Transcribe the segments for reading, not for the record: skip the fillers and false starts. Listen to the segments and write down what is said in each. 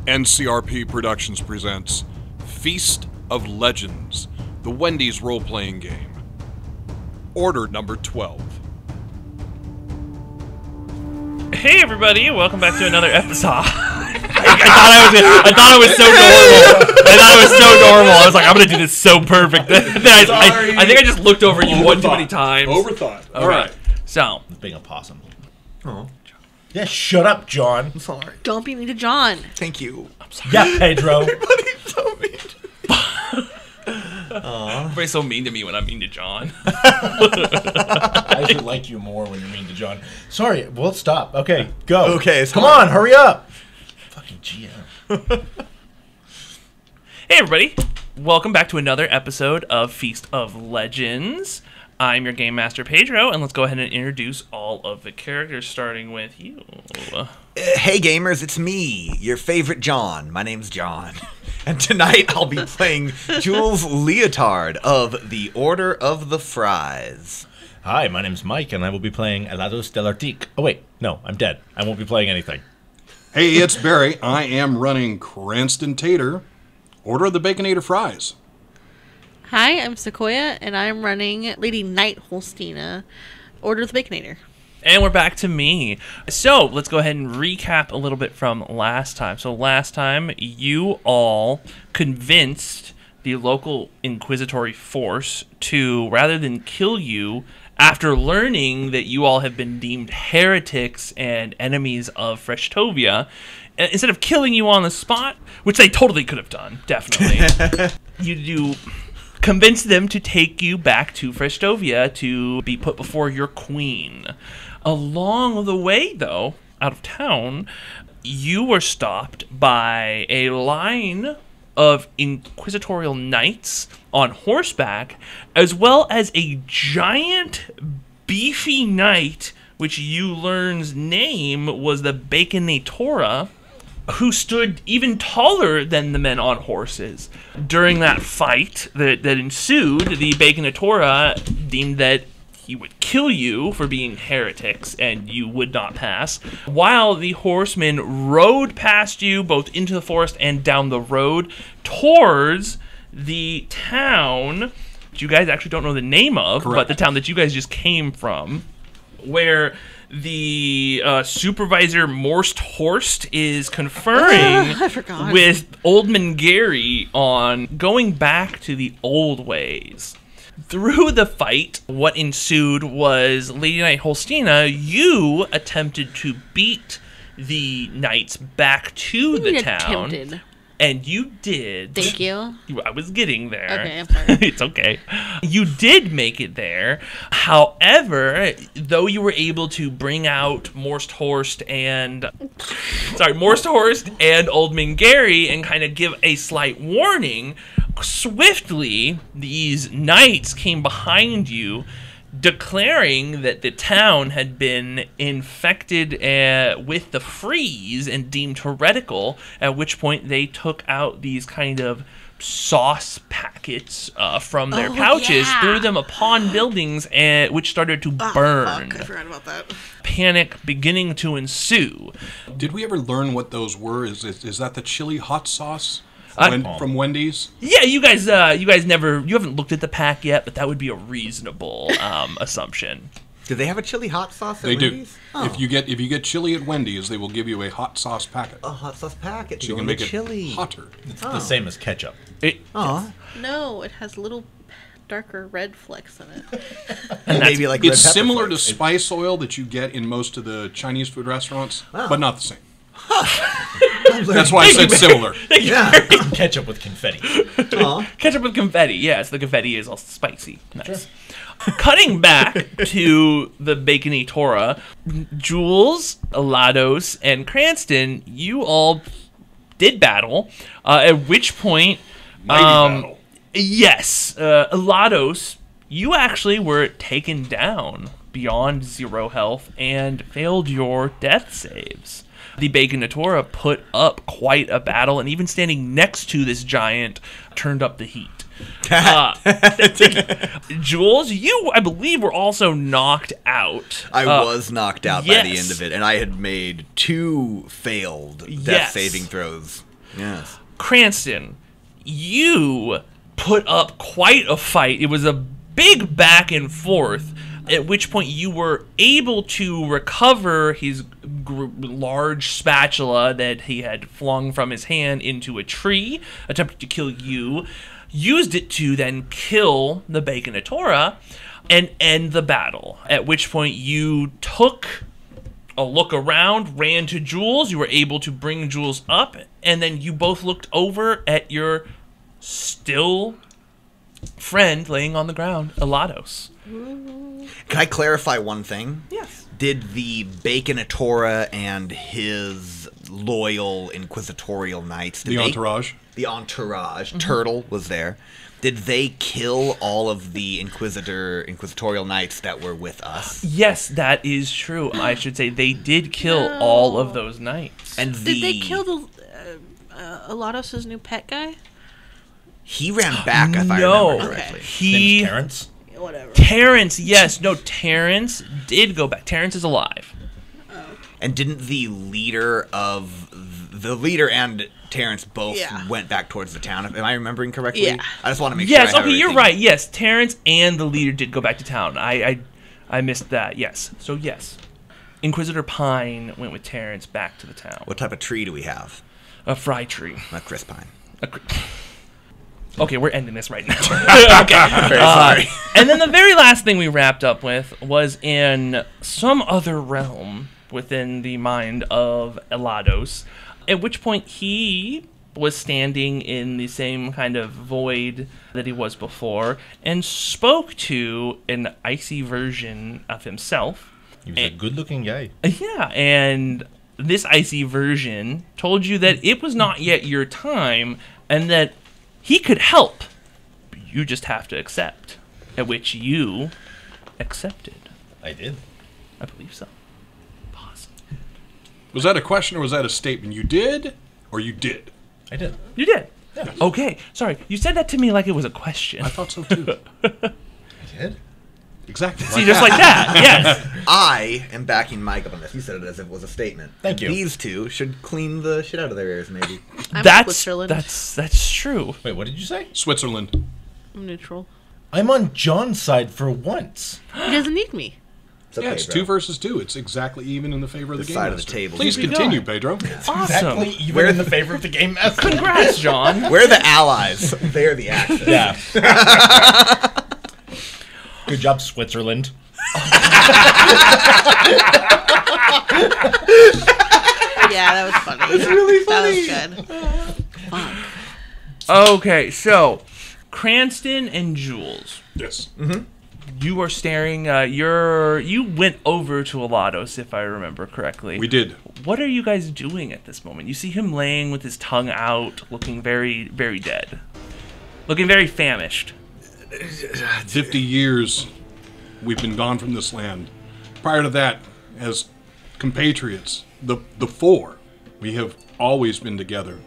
NCRP Productions presents Feast of Legends, the Wendy's role-playing game. Order number 12. Hey everybody, welcome back to another episode. I thought I was so normal. I was like, I'm gonna do this so perfect. I think I just looked over you one too many times. Overthought. All right. So, being a possum. Oh. Yeah, shut up, John. I'm sorry. Don't beat me to John. Thank you. I'm sorry. Yeah, Pedro. Everybody's so mean. Everybody's so mean to me when I'm mean to John. I actually like you more when you're mean to John. Sorry, we'll stop. Okay, go. Okay, come on, hurry up. Fucking GM. Hey everybody, welcome back to another episode of Feast of Legends. I'm your Game Master, Pedro, and let's go ahead and introduce all of the characters, starting with you. Hey gamers, it's me, your favorite John. My name's John. And tonight I'll be playing Jules Leotard of the Order of the Fries. Hi, my name's Mike, and I will be playing Elados del Arctique. Oh wait, no, I'm dead. I won't be playing anything. Hey, it's Barry. I am running Cranston Tater, Order of the Baconator Fries. Hi, I'm Sequoia, and I'm running Lady Knight Holsteena, Order of the Baconator. And we're back to me. So, let's go ahead and recap a little bit from last time. So last time, you all convinced the local inquisitory force to, rather than kill you, after learning that you all have been deemed heretics and enemies of Freshtovia, instead of killing you on the spot, which they totally could have done, definitely, you convince them to take you back to Freshtovia to be put before your queen. Along the way, though, out of town, you were stopped by a line of inquisitorial knights on horseback, as well as a giant, beefy knight, which you learn's name was the Baconatora, who stood even taller than the men on horses. During that fight that ensued, the Baconatora deemed that he would kill you for being heretics, and you would not pass, while the horsemen rode past you, both into the forest and down the road, towards the town, which you guys actually don't know the name of, Correct. but the town that you guys just came from, where the supervisor Morst Horst is conferring with Oldman Gary on going back to the old ways. Through the fight, what ensued was Lady Knight Holsteena, you attempted to beat the knights back to the town. Attempted. And you did. Thank you. I was getting there. Okay, I'm sorry. It's okay. You did make it there. However, though you were able to bring out Morst Horst and Oldman Gary and kind of give a slight warning, swiftly these knights came behind you, declaring that the town had been infected with the freeze and deemed heretical, at which point they took out these kind of sauce packets from their pouches, threw them upon buildings, which started to burn. Fuck, I forgot about that. Panic beginning to ensue. Did we ever learn what those were? Is that the chili hot sauce from Wendy's? Yeah, you guys haven't looked at the pack yet, but that would be a reasonable assumption. Do they have a chili hot sauce at They do. Wendy's? Oh. If you get chili at Wendy's, they will give you a hot sauce packet. A hot sauce packet. So you can make it hotter. It's the same as ketchup. No, it has little darker red flecks in it. And maybe like red It's pepper similar flakes. to spice oil that you get in most of the Chinese food restaurants, but not the same. That's why I said similar. Yeah. Ketchup with confetti. Ketchup with confetti. Yes, the confetti is all spicy. Nice. Sure. Cutting back to the Baconatora, Jules, Elados, and Cranston, you all did battle. At which point, Mighty battle. Yes, Elados, you actually were taken down beyond 0 health and failed your death saves. The Baconatora put up quite a battle, and even standing next to this giant turned up the heat. Jules, you, I believe, were also knocked out. I was knocked out by the end of it, and I had made 2 failed death saving throws. Yes. Cranston, you put up quite a fight. It was a big back and forth, at which point you were able to recover his large spatula that he had flung from his hand into a tree, attempted to kill you, used it to then kill the Baconatora and end the battle, at which point you took a look around, ran to Jules, you were able to bring Jules up, and then you both looked over at your still friend laying on the ground, Elados. Can I clarify one thing? Yes. Did the Baconatora and his loyal inquisitorial knights... The entourage. The entourage. Turtle was there. Did they kill all of the inquisitorial knights that were with us? Yes, that is true. I should say they did kill all of those knights. And Did they kill the Elados' new pet guy? He ran back, if I No. remember correctly. He... Terrence? Whatever. Terrence, yes. No, Terrence did go back. Terrence is alive. And didn't the leader and Terrence both went back towards the town? Am I remembering correctly? Yeah. I just want to make Yes, sure I have okay, you're everything. right. Yes, Terrence and the leader did go back to town. I missed that. Yes. So, yes. Inquisitor Pine went with Terrence back to the town. What type of tree do we have? A fry tree. Not Chris Pine. Okay, we're ending this right now. Okay. Very sorry. And then the very last thing we wrapped up with was in some other realm within the mind of Elados, at which point he was standing in the same kind of void that he was before and spoke to an icy version of himself. He was a good-looking guy. Yeah, and this icy version told you that it was not yet your time and that he could help. You just have to accept. At which you accepted. I did. I believe so. Pause. Was that a question or was that a statement? You did or you did? I did. You did? Yeah. Okay, sorry. You said that to me like it was a question. I thought so too. I did? Exactly. See, just like that. Yes. I am backing Mike up on this. You said it as if it was a statement. Thank you. These two should clean the shit out of their ears, maybe. I'm That's Switzerland. that's true. Wait, what did you say? Switzerland. I'm neutral. I'm on John's side for once. He doesn't need me. It's okay, Yeah, it's bro. 2 versus 2. It's exactly even in the favor of the The game side of the master. table. Please Here we continue, go. Pedro. Awesome. Exactly even in the favor of the game master. Congrats, John. We're the allies. They're the Axis. Yeah. Good job, Switzerland. Yeah, that was funny. That's really funny. That was good. Fuck. Okay, so Cranston and Jules. Yes. You are staring. You went over to Elados, if I remember correctly. We did. What are you guys doing at this moment? You see him laying with his tongue out, looking very, very dead, looking very famished. 50 years we've been gone from this land. Prior to that, as compatriots, the 4, we have always been together.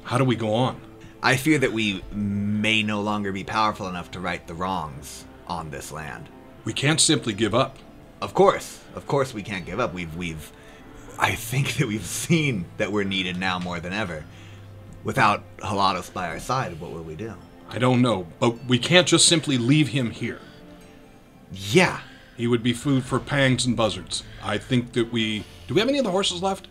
How do we go on? I fear that we may no longer be powerful enough to right the wrongs on this land. We can't simply give up. Of course we can't give up. I think that we've seen that we're needed now more than ever. Without Elados by our side, what will we do? I don't know, but we can't just simply leave him here. Yeah. He would be food for pangs and buzzards. I think that do we have any of the horses left?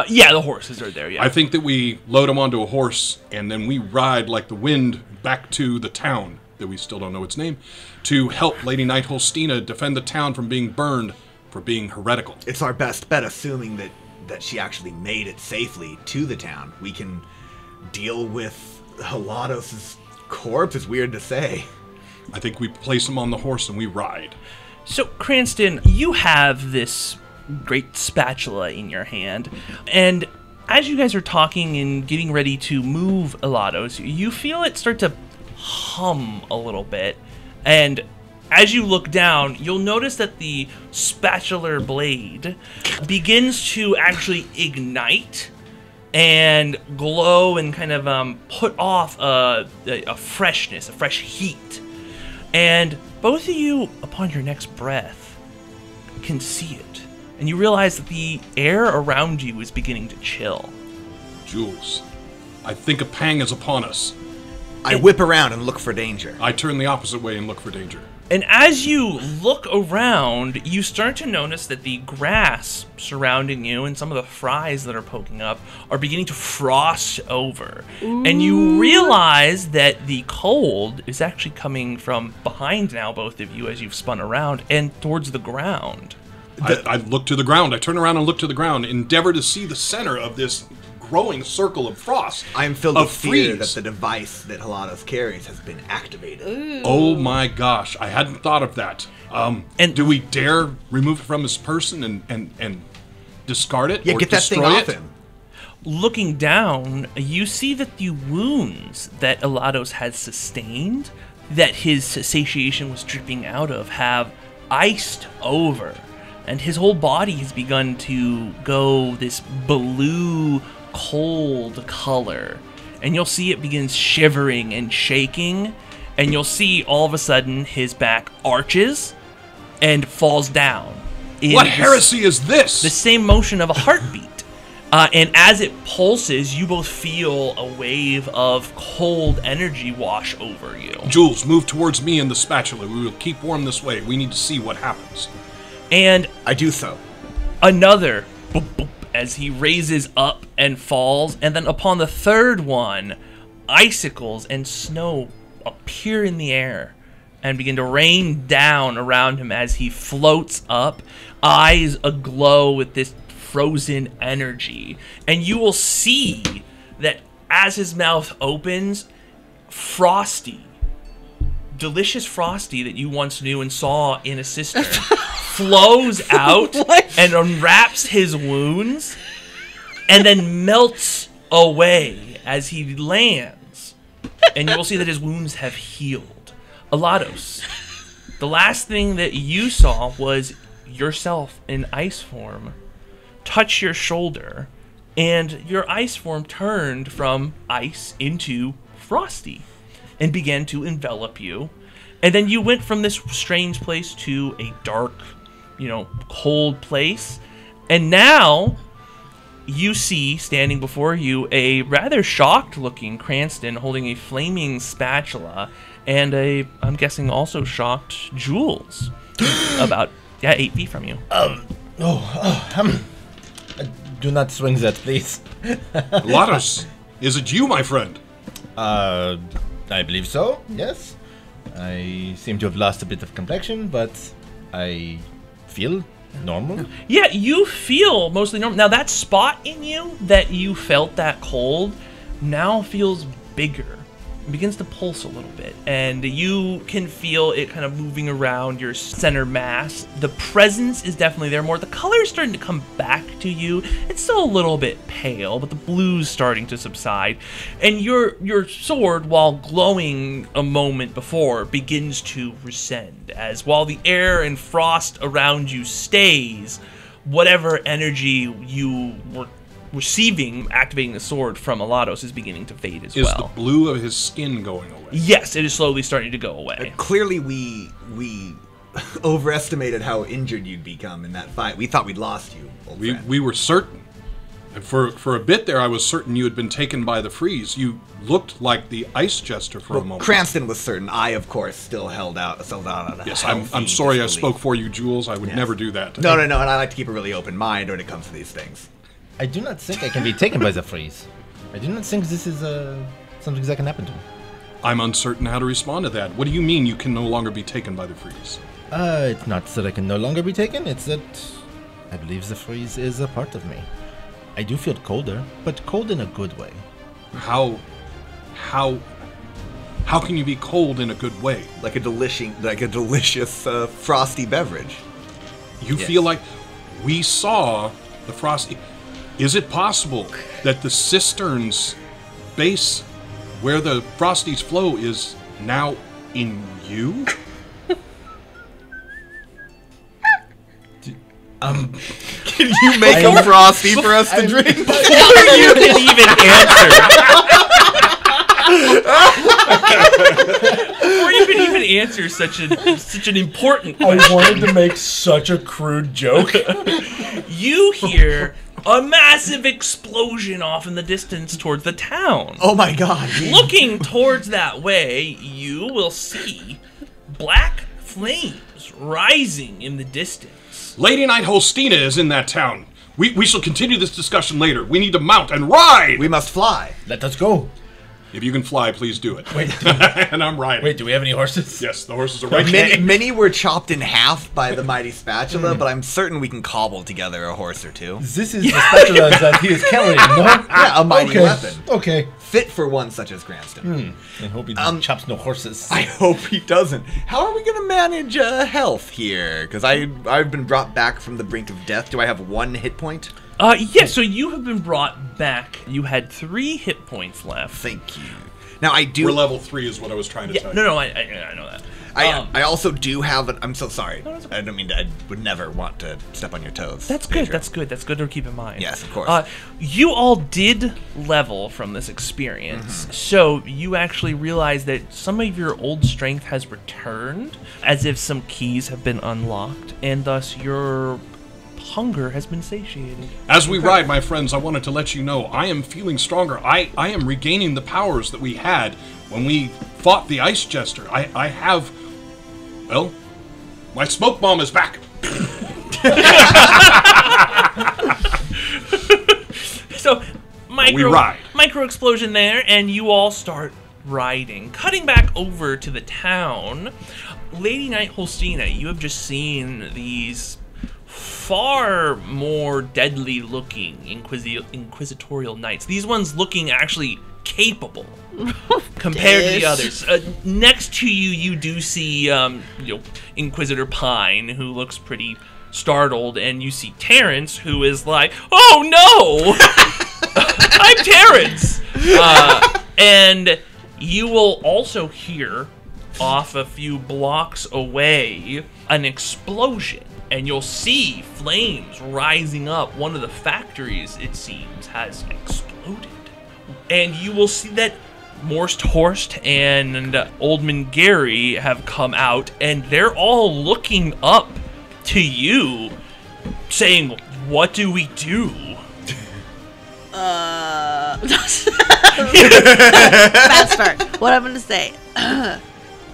Yeah, the horses are there. Yeah. I think that we load him onto a horse and then we ride like the wind back to the town, that we still don't know its name, to help Lady Knight Holsteena defend the town from being burned for being heretical. It's our best bet, assuming that she actually made it safely to the town. We can deal with Elados' corpse. It's weird to say. I think we place him on the horse and we ride. So, Cranston, you have this great spatula in your hand, and as you guys are talking and getting ready to move Elados, you feel it start to hum a little bit, and as you look down, you'll notice that the spatular blade begins to actually ignite and glow and kind of put off a freshness, a fresh heat. And both of you, upon your next breath, can see it. And you realize that the air around you is beginning to chill. Jules, I think a pang is upon us. I whip around and look for danger. I turn the opposite way and look for danger. And as you look around, you start to notice that the grass surrounding you and some of the fries that are poking up are beginning to frost over. Ooh. And you realize that the cold is actually coming from behind now, both of you, as you've spun around, and towards the ground. I look to the ground. I turn around and look to the ground, endeavor to see the center of this growing circle of frost. I am filled with fear that the device that Elados carries has been activated. Ooh. Oh my gosh, I hadn't thought of that. And do we dare remove it from his person and discard it? Yeah, or get that thing off him. Looking down, you see that the wounds that Elados has sustained, that his satiation was dripping out of, have iced over. And his whole body has begun to go this blue, cold color. And you'll see it begins shivering and shaking. And you'll see all of a sudden his back arches and falls down. What heresy is this? The same motion of a heartbeat. And as it pulses, you both feel a wave of cold energy wash over you. Jules, move towards me and the spatula. We will keep warm this way. We need to see what happens. And I do so. Another boop, boop, as he raises up and falls. And then upon the third one, icicles and snow appear in the air and begin to rain down around him as he floats up, eyes aglow with this frozen energy. And you will see that as his mouth opens, Frosty, delicious Frosty that you once knew and saw in a sister, flows out and unwraps his wounds and then melts away as he lands. And you will see that his wounds have healed. Elados, the last thing that you saw was yourself in ice form touch your shoulder, and your ice form turned from ice into Frosty and began to envelop you. And then you went from this strange place to a dark, cold place. And now you see standing before you a rather shocked looking Cranston holding a flaming spatula and I'm guessing also shocked Jules about 8 feet from you. Do not swing that, please. Elados, is it you, my friend? I believe so, yes. I seem to have lost a bit of complexion, but I feel normal. Yeah, you feel mostly normal. Now, that spot in you that you felt that cold now feels bigger. It begins to pulse a little bit, and you can feel it kind of moving around your center mass. The presence is definitely there more. The color is starting to come back to you. It's still a little bit pale, but the blue's starting to subside. And your sword, while glowing a moment before, begins to rescend, as while the air and frost around you stays, whatever energy you were receiving, activating the sword from Elados, is beginning to fade as well. Is the blue of his skin going away? Yes, it is slowly starting to go away. Clearly, we overestimated how injured you'd become in that fight. We thought we'd lost you, old friend. We were certain. And for a bit there, I was certain you had been taken by the freeze. You looked like the ice jester for a moment. Cranston was certain. I, of course, still held out. Yes, I'm sorry I spoke for you, Jules. I would never do that. No, and I like to keep a really open mind when it comes to these things. I do not think I can be taken by the freeze. I do not think this is something that can happen to me. I'm uncertain how to respond to that. What do you mean you can no longer be taken by the freeze? It's not that I can no longer be taken. It's that I believe the freeze is a part of me. I do feel colder, but cold in a good way. How can you be cold in a good way? Like a delicious frosty beverage. You feel like we saw the frosty. Is it possible that the cistern's base, where the frosties flow, is now in you? Can you make a frosty for us to drink? Before you can even answer such an important question, I wanted to make such a crude joke. you hear a massive explosion off in the distance towards the town. Oh my god. Looking towards that way, you will see black flames rising in the distance. Lady Knight Holsteena is in that town. We shall continue this discussion later. We need to mount and ride! We must fly. Let us go. If you can fly, please do it. Wait. And I'm riding. Wait, do we have any horses? Yes, the horses are right Many were chopped in half by the mighty spatula, but I'm certain we can cobble together a horse or two. This is the spatula that he is carrying, no? Yeah, a mighty weapon. Okay. Fit for one such as Cranston. I hope he chops no horses. I hope he doesn't. How are we going to manage health here? Because I've been brought back from the brink of death. Do I have 1 hit point? Yeah, so you have been brought back. You had 3 hit points left. Thank you. Now I do. We're level 3 is what I was trying to tell you. No, I know that. I also do have. I'm so sorry. I don't mean to. I would never want to step on your toes. That's good. Pedro. That's good to keep in mind. Yes, of course. You all did level from this experience, so you actually realize that some of your old strength has returned, as if some keys have been unlocked, and thus your hunger has been satiated. As we ride, my friends, I wanted to let you know I am feeling stronger. I am regaining the powers that we had when we fought the Ice Jester. I have, well, my smoke bomb is back. So, we ride. micro explosion there, and you all start riding. Cutting back over to the town, Lady Knight Holsteena, you have just seen these far more deadly looking inquisitorial knights. These ones looking actually capable compared to the others. Next to you, you do see Inquisitor Pine, who looks pretty startled, and you see Terrence, who is like, "Oh no, I'm Terrence!" And you will also hear, off a few blocks away, an explosion. And you'll see flames rising up. One of the factories, it seems, has exploded. And you will see that Morst Horst and Oldman Gary have come out, and they're all looking up to you, saying, "What do we do?" Bad start. What I'm gonna say.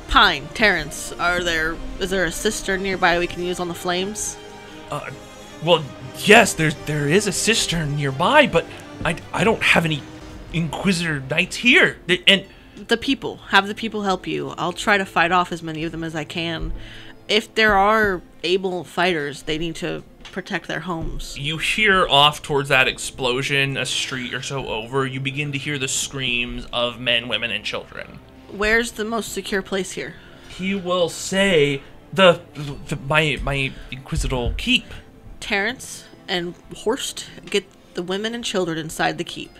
Pine, Terrence, is there a cistern nearby we can use on the flames? Well, yes, there is a cistern nearby, but I don't have any Inquisitor Knights here. And have the people help you. I'll try to fight off as many of them as I can. If there are able fighters, they need to protect their homes. You hear off towards that explosion, a street or so over, you begin to hear the screams of men, women, and children. Where's the most secure place here? He will say my Inquisitor keep. Terrence and Horst, get the women and children inside the keep.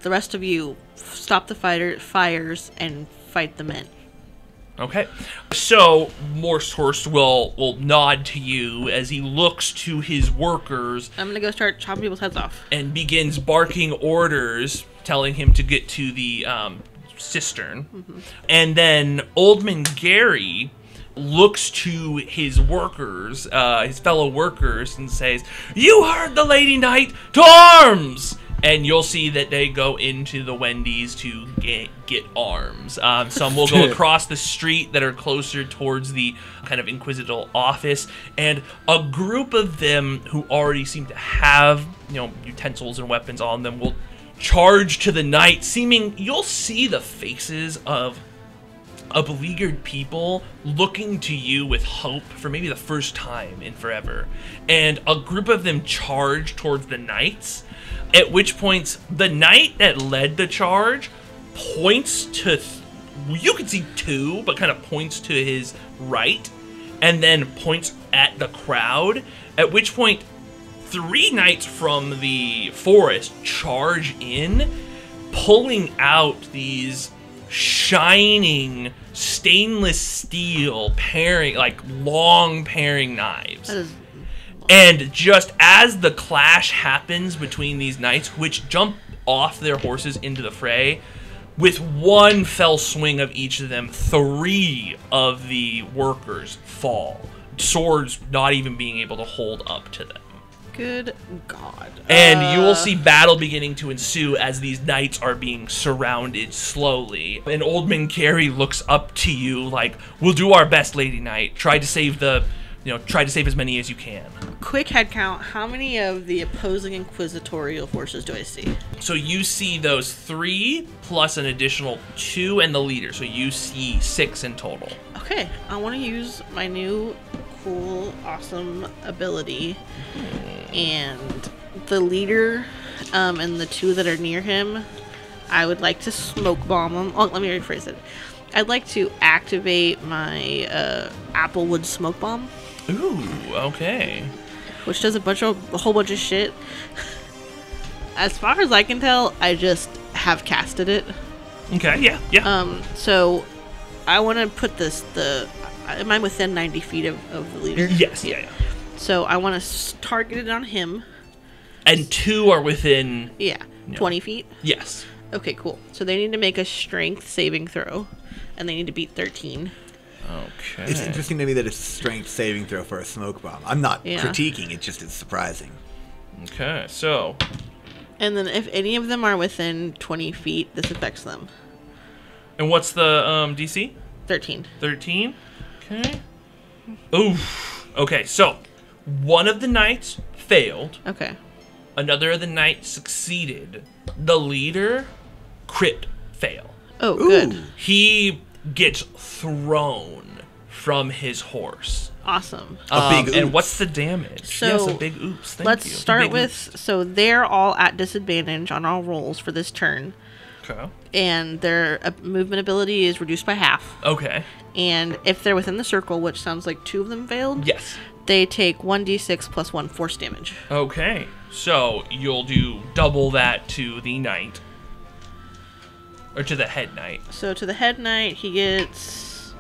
The rest of you stop the fires and fight the men. Okay. So Morse Horst will nod to you as he looks to his workers. I'm gonna go start chopping people's heads off. And begins barking orders, telling him to get to the cistern. And then Oldman Gary looks to his workers, his fellow workers, and says, "You heard the Lady Knight, to arms!" And you'll see that they go into the Wendy's to get arms. Some will go across the street that are closer towards the kind of Inquisitorial office, and a group of them who already seem to have, utensils and weapons on them will charge to the night, you'll see the faces of beleaguered people looking to you with hope for maybe the first time in forever. And a group of them charge towards the knights, at which point the knight that led the charge points to, you can see 2, but kind of points to his right, and then points at the crowd, at which point 3 knights from the forest charge in, pulling out these shining stainless steel long paring knives. And just as the clash happens between these knights, which jump off their horses into the fray, with one fell swing of each of them, 3 of the workers fall, swords not even being able to hold up to them. Good God. And you will see battle beginning to ensue as these knights are being surrounded slowly. And Old Man Carey looks up to you like, "We'll do our best, Lady Knight. Try to save as many as you can." Quick head count. How many of the opposing inquisitorial forces do I see? So you see those 3 plus an additional 2 and the leader. So you see 6 in total. Okay, I want to use my new cool, awesome ability. And the leader and the 2 that are near him, I would like to smoke bomb them. Oh, let me rephrase it. I'd like to activate my Applewood smoke bomb. Ooh, okay. Which does a whole bunch of shit. As far as I can tell, I just have casted it. Okay, yeah. So I want to put am I within 90 feet of the leader? Yes, yeah. So I want to target it on him. And 2 are within... Yeah, 20 feet? Yes. Okay, cool. So they need to make a strength saving throw, and they need to beat 13. Okay. It's interesting to me that it's a strength saving throw for a smoke bomb. I'm not Yeah. critiquing, it just is surprising. Okay, so... And then if any of them are within 20 feet, this affects them. And what's the DC? 13. 13? Okay. Oof. Okay, so... One of the knights failed. Okay. Another of the knights succeeded. The leader, crit fail. Oh, good. He gets thrown from his horse. Awesome. big And oops. what's the damage? So, yes, a big oops. Thank Let's you. start Big with, oops. so they're all at disadvantage on all rolls for this turn. Okay. And their movement ability is reduced by half. Okay. And if they're within the circle, which sounds like 2 of them failed, Yes. they take 1d6 plus 1 force damage. Okay. So you'll do double that to the knight. Or to the head knight. So to the head knight, he gets,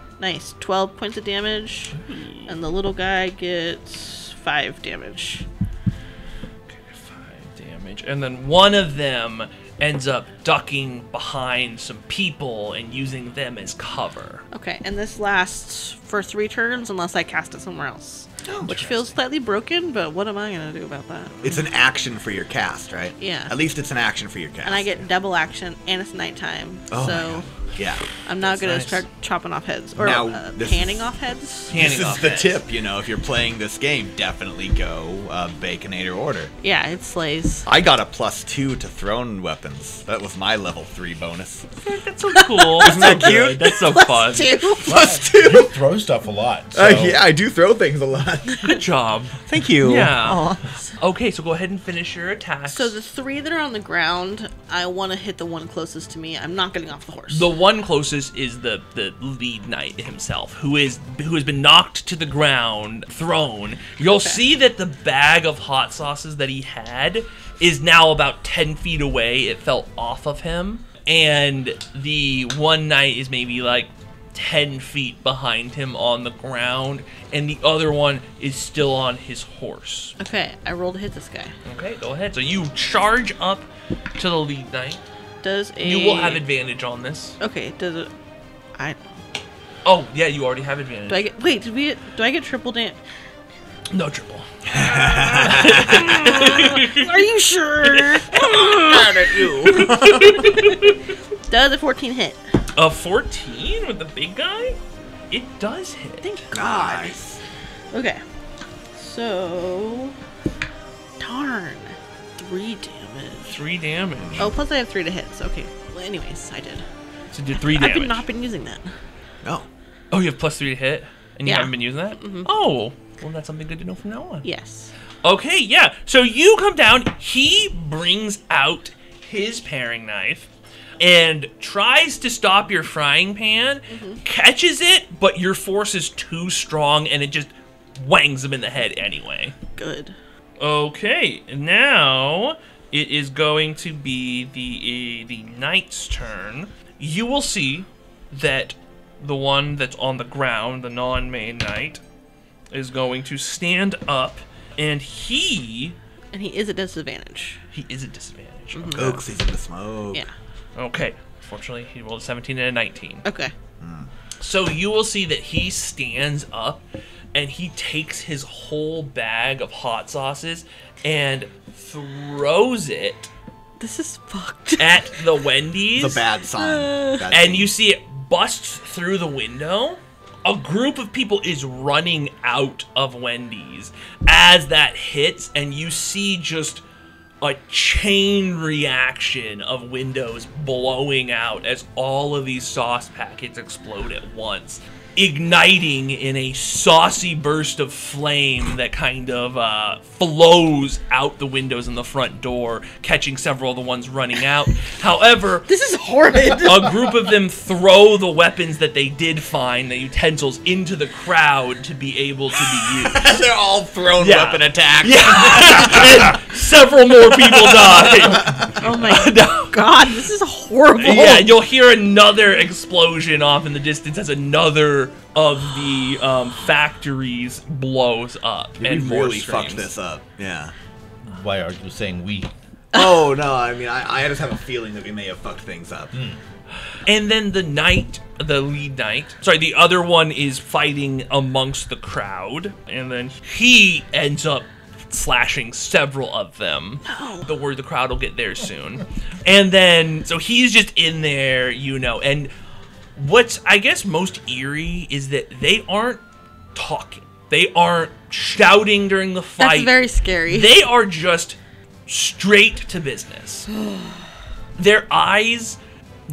12 points of damage. And the little guy gets 5 damage. Okay, 5 damage. And then one of them ends up ducking behind some people and using them as cover. Okay, and this lasts for 3 turns unless I cast it somewhere else. Which feels slightly broken, but what am I going to do about that? It's an action for your cast, right? Yeah. At least it's an action for your cast. And I get double action, and it's nighttime. Oh my so God. Yeah. I'm not That's going to nice. start chopping off heads. Or Now, this panning is- off heads. Panning This off is the heads. tip, if you're playing this game, definitely go Baconator order. Yeah, it slays. I got a +2 to thrown weapons. That was my level 3 bonus. That's so cool. Isn't that cute? That's so fun. 2. You throw stuff a lot. So Yeah, I do throw things a lot. Good job. Thank you. Yeah. Okay, so go ahead and finish your attacks. So the 3 that are on the ground, I want to hit the one closest to me. I'm not getting off the horse. the one closest is the lead knight himself, who has been knocked to the ground, thrown. You'll see that the bag of hot sauces that he had is now about 10 feet away. It fell off of him, and the one knight is maybe like 10 feet behind him on the ground, and the other one is still on his horse. Okay, I roll to hit this guy. Okay, go ahead. So you charge up to the lead knight. Does a... You will have advantage on this. Okay, does it... Oh, yeah, you already have advantage. Do I get... Wait, do I get triple damage? No triple. Are you sure? Does a 14 hit? A 14 with the big guy? It does hit. Thank God. Nice. Okay. So... Darn. 3 damage. 3 damage. Oh, plus I have 3 to hit. So okay. Well, anyways, I did. So you did 3 I've damage. not been using that. No. Oh, you have plus 3 to hit? And you Yeah. haven't been using that? Oh, well, that's something good to know from now on. Yes. Okay, yeah. So you come down. He brings out his paring knife and tries to stop your frying pan, catches it, but your force is too strong and it just wangs him in the head anyway. Good. Okay, now it is going to be the knight's turn. You will see that the one that's on the ground, the non-main knight, is going to stand up, and he is at disadvantage. is at disadvantage. Oh, 'cause he's in the smoke. Yeah. Okay, fortunately he rolled a 17 and a 19. Okay. So you will see that he stands up and he takes his whole bag of hot sauces and throws it This is fucked. at the Wendy's. It's a bad sign. Bad And sign. you see it bust through the window. A group of people is running out of Wendy's as that hits, and you see just a chain reaction of windows blowing out as all of these sauce packets explode at once, igniting in a saucy burst of flame that kind of flows out the windows and the front door, catching several of the ones running out. However, This is horrid. a group of them throw the weapons that they did find, the utensils, into the crowd to be able to be used. They're all thrown Yeah. weapon attacks. Yeah, and several more people die. Oh my god, this is horrible. Yeah, you'll hear another explosion off in the distance as another of the factories blows up. We and more really fucked screams. this up. Yeah. Why are you saying we? Oh no, I mean I just have a feeling that we may have fucked things up. And then the other one is fighting amongst the crowd, and then he ends up slashing several of them. The crowd will get there soon. And then, so he's just in there, and what's, I guess, most eerie is that they aren't talking. They aren't shouting during the fight. That's very scary. They are just straight to business. Their eyes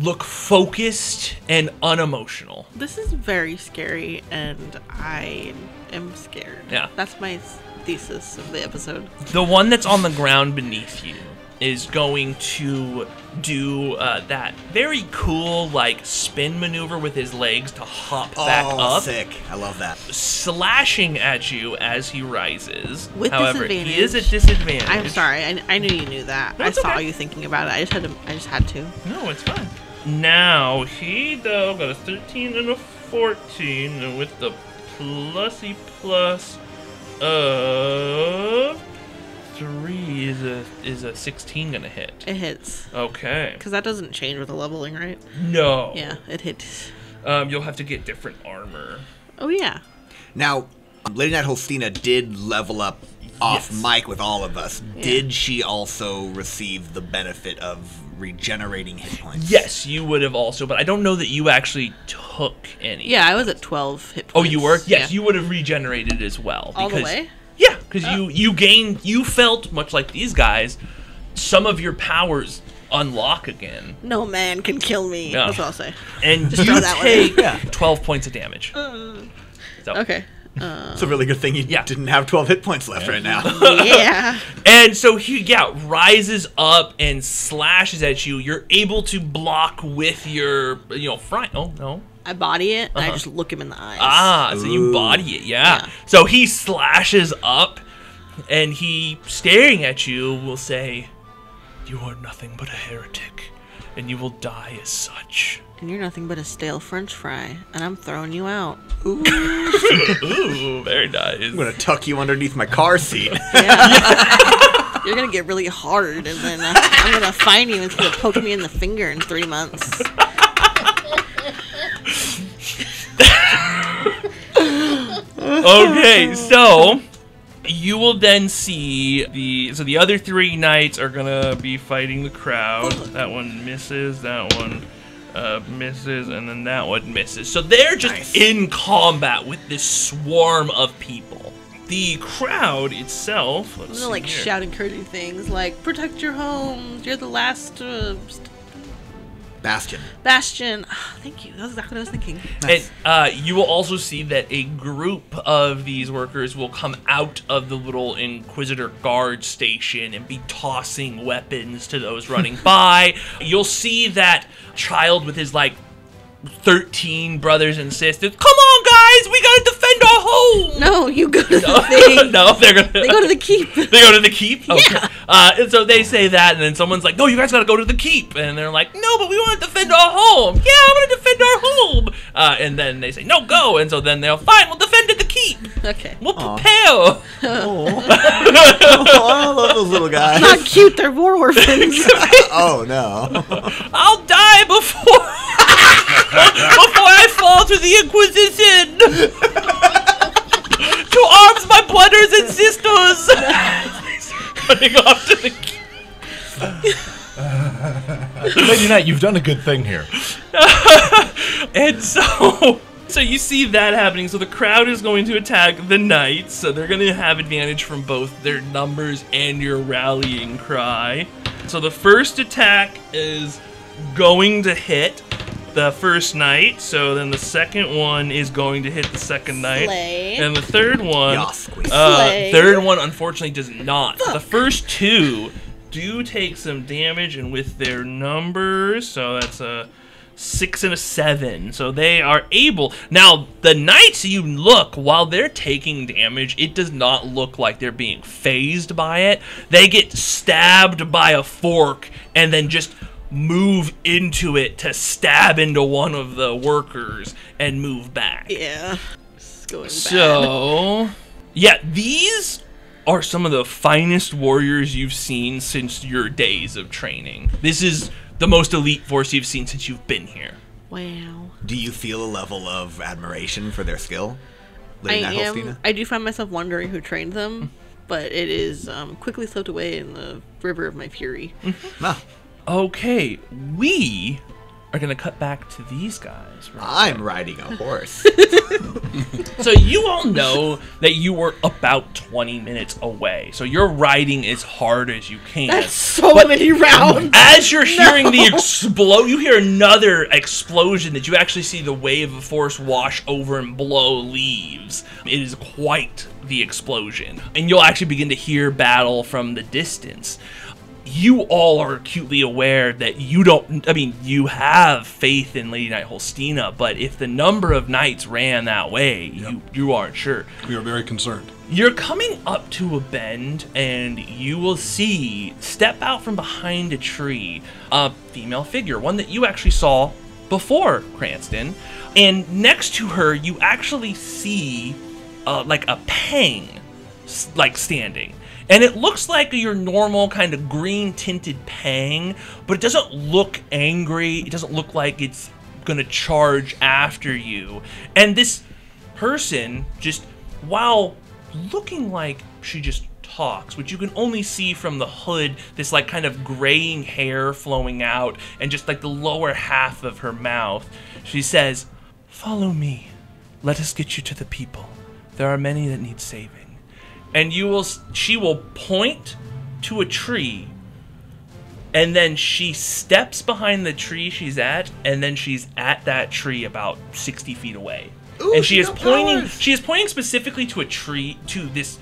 look focused and unemotional. This is very scary, and I am scared. Yeah. That's my thesis of the episode. The one that's on the ground beneath you is going to do that very cool, spin maneuver with his legs to hop back up. Sick. I love that. Slashing at you as he rises. With However, disadvantage. he is at disadvantage. I'm sorry. I knew you knew that. No, I it's saw okay. you thinking about it. I just had to. No, it's fine. Now, he, though, got a 13 and a 14, and with the plusy plus of 3 is a 16 gonna hit. It hits. Okay. Because that doesn't change with the leveling, right? No. Yeah, it hits. You'll have to get different armor. Oh, yeah. Now, Lady Knight Holsteena did level up off Yes. mic with all of us. Yeah. Did she also receive the benefit of regenerating hit points? Yes, you would have also, but I don't know that you actually took any. Yeah, I was at 12 hit Oh, points. you were? Yes, Yeah. you would have regenerated as well. All the way? Yeah, because you felt, much like these guys, some of your powers unlock again. No man can kill me. Yeah. That's what I'll say. And Just you throw that one take 12 points of damage. So, Okay. It's a really good thing you Yeah. didn't have 12 hit points left right now. Yeah. And so he, rises up and slashes at you. You're able to block with your, front. Oh, no. I body it, and I just look him in the eyes. Ah, so you body it, yeah. Yeah. So he slashes up, and he, staring at you, will say, "You are nothing but a heretic, and you will die as such." And you're nothing but a stale french fry, and I'm throwing you out. Ooh, very nice. I'm going to tuck you underneath my car seat. Yeah. You're going to get really hard, and then I'm going to find you and it's going to poke me in the finger in 3 months. Okay, so you will then see the other 3 knights are gonna be fighting the crowd. That one misses, that one misses, and then that one misses. So they're just Nice. in combat with this swarm of people. The crowd itself, let's I'm see going to, here. shout encouraging things like, protect your homes, you're the last Bastion. bastion. Ah, thank you. That was exactly what I was thinking. And you will also see that a group of these workers will come out of the little Inquisitor guard station and be tossing weapons to those running by. You'll see that child with his 13 brothers and sisters. Come on, guys, we gotta defend our home. No, you go to the thing. No, they're gonna. They go to the keep. They go to the keep? Okay. Yeah. And so they say that, and then someone's like, no, you guys gotta go to the keep. And they're like, no, but we want to defend our home. Yeah, I want to defend our home. And then they say, no, go. And so then they'll, fine, we'll defend at the keep. Okay. We'll prepare. Oh, I love those little guys. Not cute, they're war orphans. Oh, no. I'll die before I fall to to the Inquisition! To arms, my brothers and sisters! Running off to the... Lady Knight, you've done a good thing here. And so you see that happening. So the crowd is going to attack the knights. So they're going to have advantage from both their numbers and your rallying cry. So the first attack is going to hit the first knight. So then the second one is going to hit the second knight. Slay. And the third one, Slay. third one unfortunately does not. The first two do take some damage, and with their numbers, so that's a 6 and a 7. So they are able. Now, the knights, you look, while they're taking damage, it does not look like they're being phased by it. They get stabbed by a fork and then just move into it to stab into one of the workers and move back. Yeah. It's going bad. So, yeah, these are some of the finest warriors you've seen since your days of training. This is the most elite force you've seen since you've been here. Wow. Do you feel a level of admiration for their skill? Holsteena? I do find myself wondering who trained them, but it is quickly slipped away in the river of my fury. Ah, Okay, we are going to cut back to these guys. I'm riding a horse. So you all know that you were about 20 minutes away. So you're riding as hard as you can. That's so many rounds. As you're hearing the explode, you hear another explosion that you actually see the wave of force wash over and blow leaves. It is quite the explosion. And you'll actually begin to hear battle from the distance. You all are acutely aware that you have faith in Lady Knight Holsteena, but if the number of knights ran that way, you aren't sure. We are very concerned. You're coming up to a bend, and you will see, step out from behind a tree, a female figure, one that you actually saw before Cranston, and next to her, you actually see like a pang, like standing. And it looks like your normal kind of green tinted pang, but it doesn't look angry. It doesn't look like it's going to charge after you. And this person, just while looking like she just talks, which you can only see from the hood, this like kind of graying hair flowing out and just like the lower half of her mouth, she says, "Follow me. Let us get you to the people. There are many that need saving." And she will point to a tree, and then she steps behind the tree she's at, and then she's at that tree about 60 feet away. Ooh, and she is pointing. powers. She is pointing specifically to a tree, to this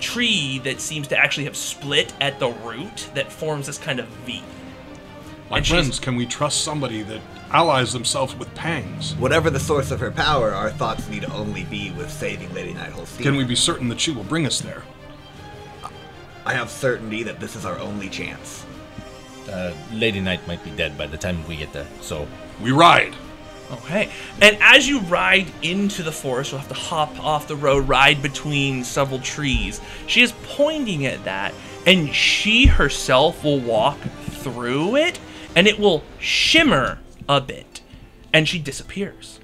tree that seems to actually have split at the root that forms this kind of V. My friends, can we trust somebody that allies themselves with pangs? Whatever the source of her power, our thoughts need only be with saving Lady Knight Holsteena. Can we be certain that she will bring us there? I have certainty that this is our only chance. Lady Knight might be dead by the time we get there, so... We ride. Okay. And as you ride into the forest, you'll have to hop off the road, ride between several trees. She is pointing at that, and she herself will walk through it, and it will shimmer a bit, and she disappears.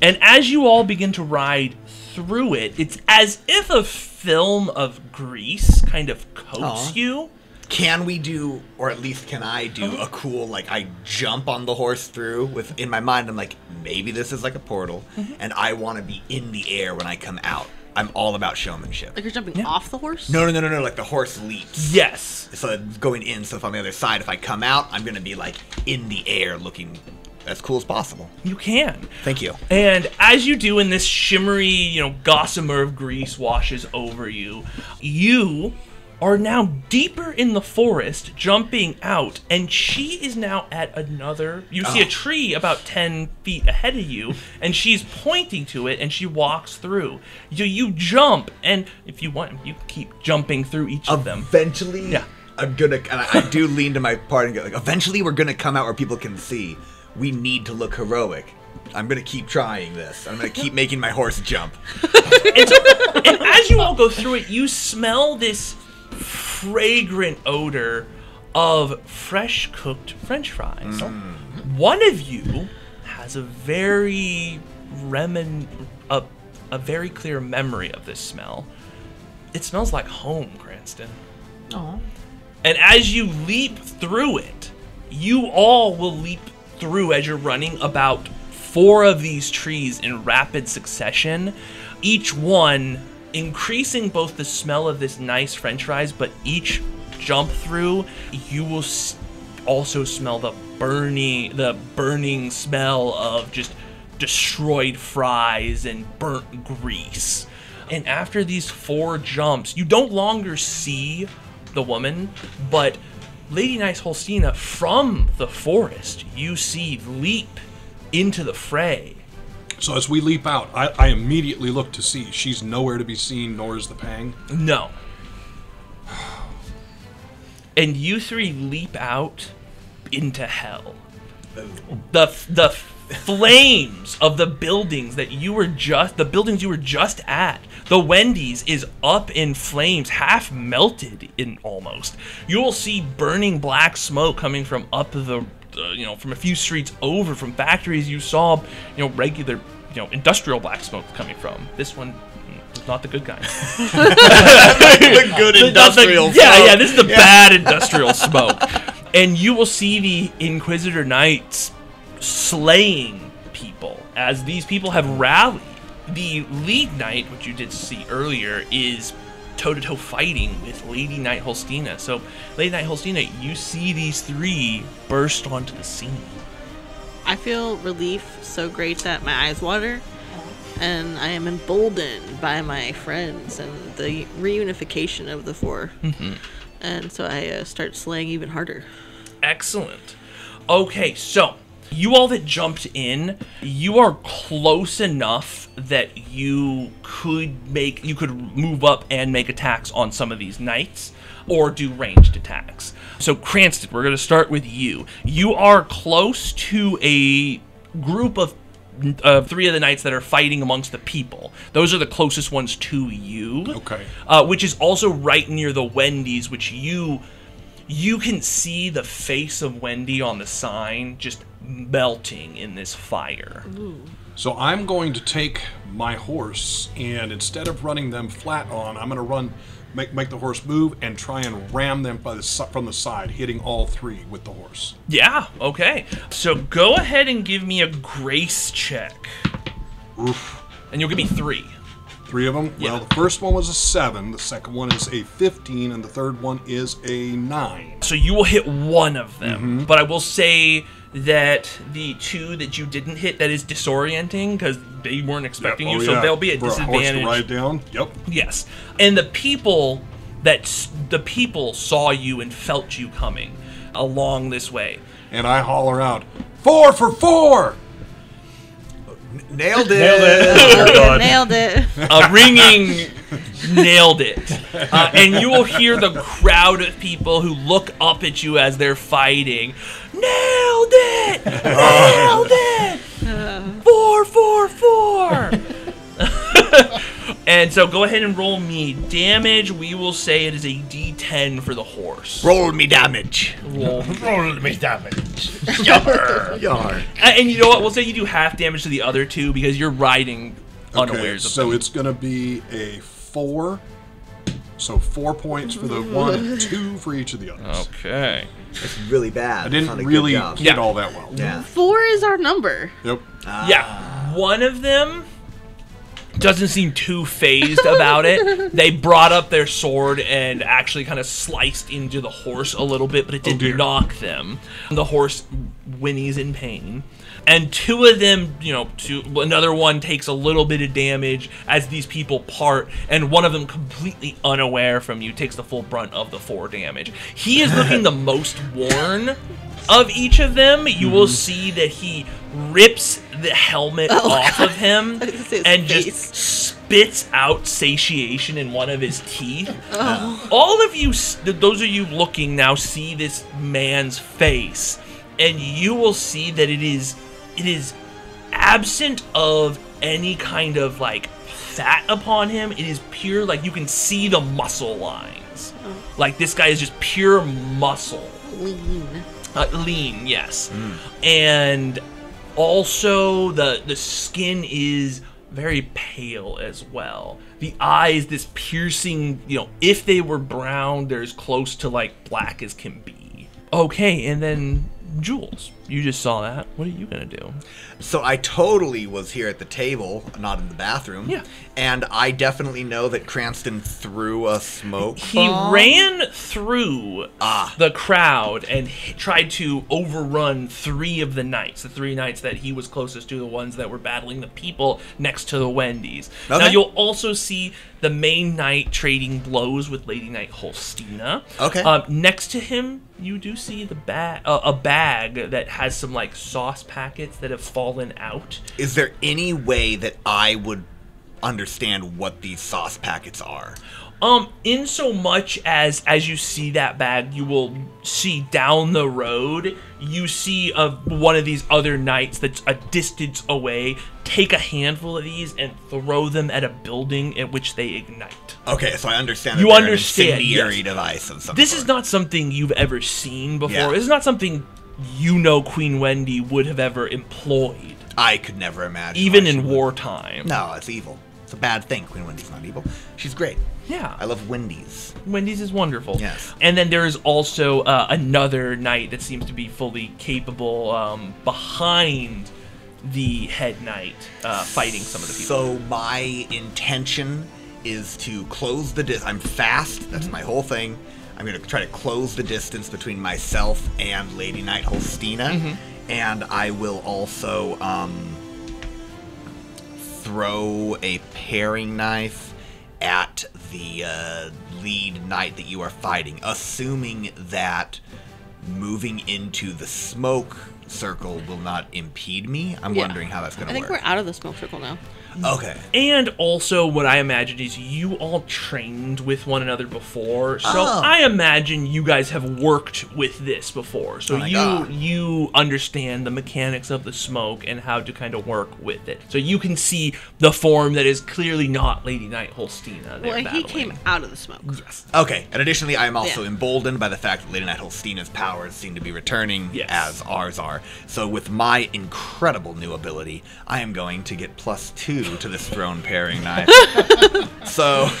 And as you all begin to ride through it, it's as if a film of grease kind of coats you. Can we do, or at least can I do, a cool, like, I jump on the horse through with, in my mind, I'm like, maybe this is like a portal, and I want to be in the air when I come out. I'm all about showmanship. Like you're jumping off the horse? No, like the horse leaps. Yes. So it's going in, so if on the other side, if I come out, I'm going to be, like, in the air looking as cool as possible. You can. Thank you. And as you do, and this shimmery, gossamer of grease washes over you, you are now deeper in the forest, jumping out, and she is now at another... You see a tree about 10 feet ahead of you, and she's pointing to it, and she walks through. You jump, and if you want, you keep jumping through each of them. Eventually, Yeah. I'm gonna, and I do lean to my part and go, like, eventually we're gonna come out where people can see. We need to look heroic. I'm gonna keep trying this. I'm gonna keep making my horse jump. And as you all go through it, you smell this fragrant odor of fresh cooked French fries. One of you has a very a very clear memory of this smell. It smells like home, Cranston. Aw. And as you leap through it, you all will leap through as you're running about 4 of these trees in rapid succession, each one increasing both the smell of this nice french fries, but each jump through, you will also smell the burning smell of just destroyed fries and burnt grease. And after these 4 jumps, you don't longer see the woman, but Lady Nice Holsteena from the forest, you see leap into the fray. So as we leap out, I immediately look to see. She's nowhere to be seen, nor is the Pang. No. And you 3 leap out into hell. The flames of the buildings you were just at, the Wendy's is up in flames, half melted in almost. You will see burning black smoke coming from up from a few streets over, from factories you saw, regular, industrial black smoke coming from. This one is not the good kind. The good industrial smoke. Yeah, this is the bad industrial smoke. And you will see the Inquisitor Knights slaying people as these people have rallied. The lead knight, which you did see earlier, is toe-to-toe fighting with Lady Knight Holsteena. So, Lady Knight Holsteena, you see these 3 burst onto the scene. I feel relief so great that my eyes water, and I am emboldened by my friends and the reunification of the 4. Mm-hmm. And so I start slaying even harder. Excellent. Okay, so you all that jumped in, you are close enough that you could move up and make attacks on some of these knights or do ranged attacks. So Cranston, we're going to start with you. You are close to a group of 3 of the knights that are fighting amongst the people. Those are the closest ones to you. Okay. Which is also right near the Wendy's, which you can see the face of Wendy on the sign just melting in this fire. Ooh. So I'm going to take my horse, and instead of running them flat on, I'm going to make the horse move and try and ram them from the side, hitting all 3 with the horse. Yeah, okay. So go ahead and give me a grace check. Oof. And you'll give me 3. 3 of them? Yeah. Well, the first one was a 7, the second one is a 15, and the third one is a 9. So you will hit one of them, but I will say that the 2 that you didn't hit, that is disorienting because they weren't expecting you, so they'll be at disadvantage. For a horse to ride down? Yep. Yes. And the people saw you and felt you coming along this way. And I holler out, 4 for 4! Nailed it! Oh, God. Nailed it. A ringing nailed it. And you will hear the crowd of people who look up at you as they're fighting. Nailed it! Nailed it! 4, 4, 4! And so go ahead and roll me damage. We will say it is a D10 for the horse. Roll me damage. Roll. Roll me damage. Yarr. Yarr. And you know what? We'll say you do half damage to the other 2 because you're riding unawares of so them. it's going to be a 4. So 4 points for the one, 2 for each of the others. Okay. It's really bad. I didn't Not a good really job. hit all that well. Yeah. 4 is our number. Yep. Yeah. One of them doesn't seem too phased about it. They brought up their sword and actually kind of sliced into the horse a little bit, but it did knock them. The horse whinnies in pain. And 2 of them, another one takes a little bit of damage as these people part, and one of them, completely unaware from you, takes the full brunt of the 4 damage. He is looking the most worn of each of them. You will see that he rips the helmet off of him and just spits out satiation in one of his teeth. All of you, those of you looking now, see this man's face, and you will see that it is absent of any kind of like fat upon him. It is pure, like you can see the muscle lines. Like this guy is just pure muscle. Lean. Lean, yes. And Also, the skin is very pale as well. The eyes, this piercing, if they were brown, they're as close to like black as can be. Okay, and then Jules, you just saw that. What are you gonna do? So I totally was here at the table, not in the bathroom. Yeah. And I definitely know that Cranston threw a smoke He bomb. ran through the crowd and tried to overrun 3 of the knights. The 3 knights that he was closest to, the ones that were battling the people next to the Wendy's. Okay. Now you'll also see the main knight trading blows with Lady Knight Holsteena. Okay. Next to him, you do see the a bag that has some like sauce packets that have fallen out. Is there any way that I would understand what these sauce packets are? In so much as you see that bag, you will see down the road, you see one of these other knights that's a distance away take a handful of these and throw them at a building at which they ignite. Okay, so I understand. You they're understand, an incendiary yes. device of some This sort. is not something you've ever seen before. Yeah. This is not something Queen Wendy would have ever employed, I could never imagine. even why she in would. wartime. No, it's evil. It's a bad thing. Queen Wendy's not evil. She's great. Yeah. I love Wendy's. Wendy's is wonderful. Yes. And then there is also another knight that seems to be fully capable behind the head knight fighting some of the people. So my intention is to close the distance. I'm fast. That's my whole thing. I'm going to try to close the distance between myself and Lady Knight Holsteena. And I will also throw a paring knife at the lead knight that you are fighting, assuming that moving into the smoke circle will not impede me. I'm Yeah. wondering how that's going I to think work. we're out of the smoke circle now. Okay. And also, what I imagine is you all trained with one another before, so Oh. I imagine you guys have worked with this before. So Oh my God. you understand the mechanics of the smoke and how to kind of work with it. So you can see the form that is clearly not Lady Knight Holsteena. Well, he came out of the smoke. Yes. Okay, and additionally, I am also Yeah. emboldened by the fact that Lady Knight Holsteena's powers seem to be returning Yes. as ours are. So with my incredible new ability, I am going to get +2 to this thrown paring knife. So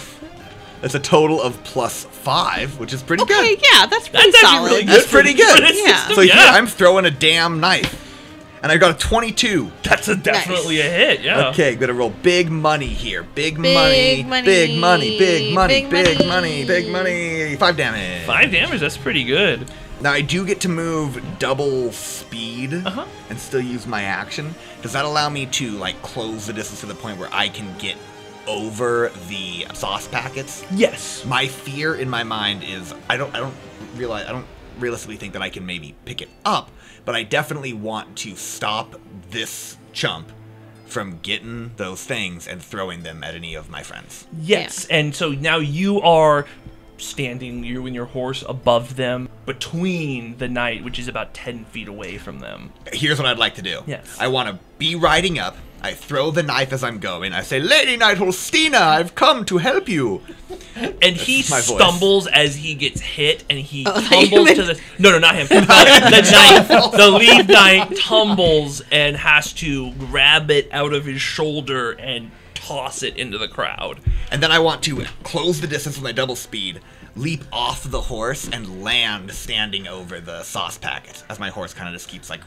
that's a total of +5, which is pretty Okay, good. yeah, that's pretty That's actually solid. really That's pretty good. For this Yeah. system, So here yeah. I'm throwing a damn knife, and I got a 22. That's definitely a hit, yeah. Okay, gonna roll big money here. Big Big money, money, big money, big money, big big money. money, big money. 5 damage. 5 damage, that's pretty good. Now I do get to move double speed Uh-huh. and still use my action. Does that allow me to like close the distance to the point where I can get over the sauce packets? Yes. My fear in my mind is I don't realistically think that I can maybe pick it up, but I definitely want to stop this chump from getting those things and throwing them at any of my friends. Yes, and so now you are standing, you and your horse above them, between the knight, which is about 10 feet away from them. Here's what I'd like to do. Yes. I want to be riding up. I throw the knife as I'm going. I say, Lady Knight Holsteena, I've come to help you. And he my voice. stumbles as he gets hit, and he Oh, tumbles to the... No, not him. The knight, the lead knight tumbles and has to grab it out of his shoulder and toss it into the crowd. And then I want to close the distance with my double speed, leap off the horse, and land standing over the sauce packet as my horse kind of just keeps like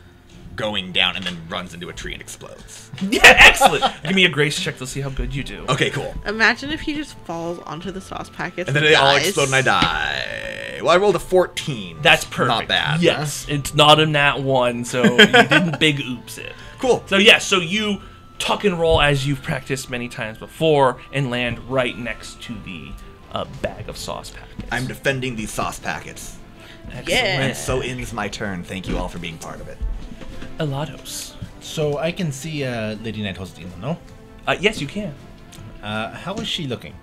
going down and then runs into a tree and explodes. Yeah, excellent. Give me a grace check to see how good you do. Okay, cool. Imagine if he just falls onto the sauce packets And then they all dies. explode and I die. Well, I rolled a 14. That's perfect. Not bad. Yes, it's not a nat 1, so you didn't big oops it. Cool. So yeah, so you tuck and roll as you've practiced many times before and land right next to the bag of sauce packets. I'm defending these sauce packets. Excellent. Yeah. And so ends my turn. Thank you all for being part of it. Elados. So I can see Lady Knight Holsteena, no? Yes, you can. How is she looking?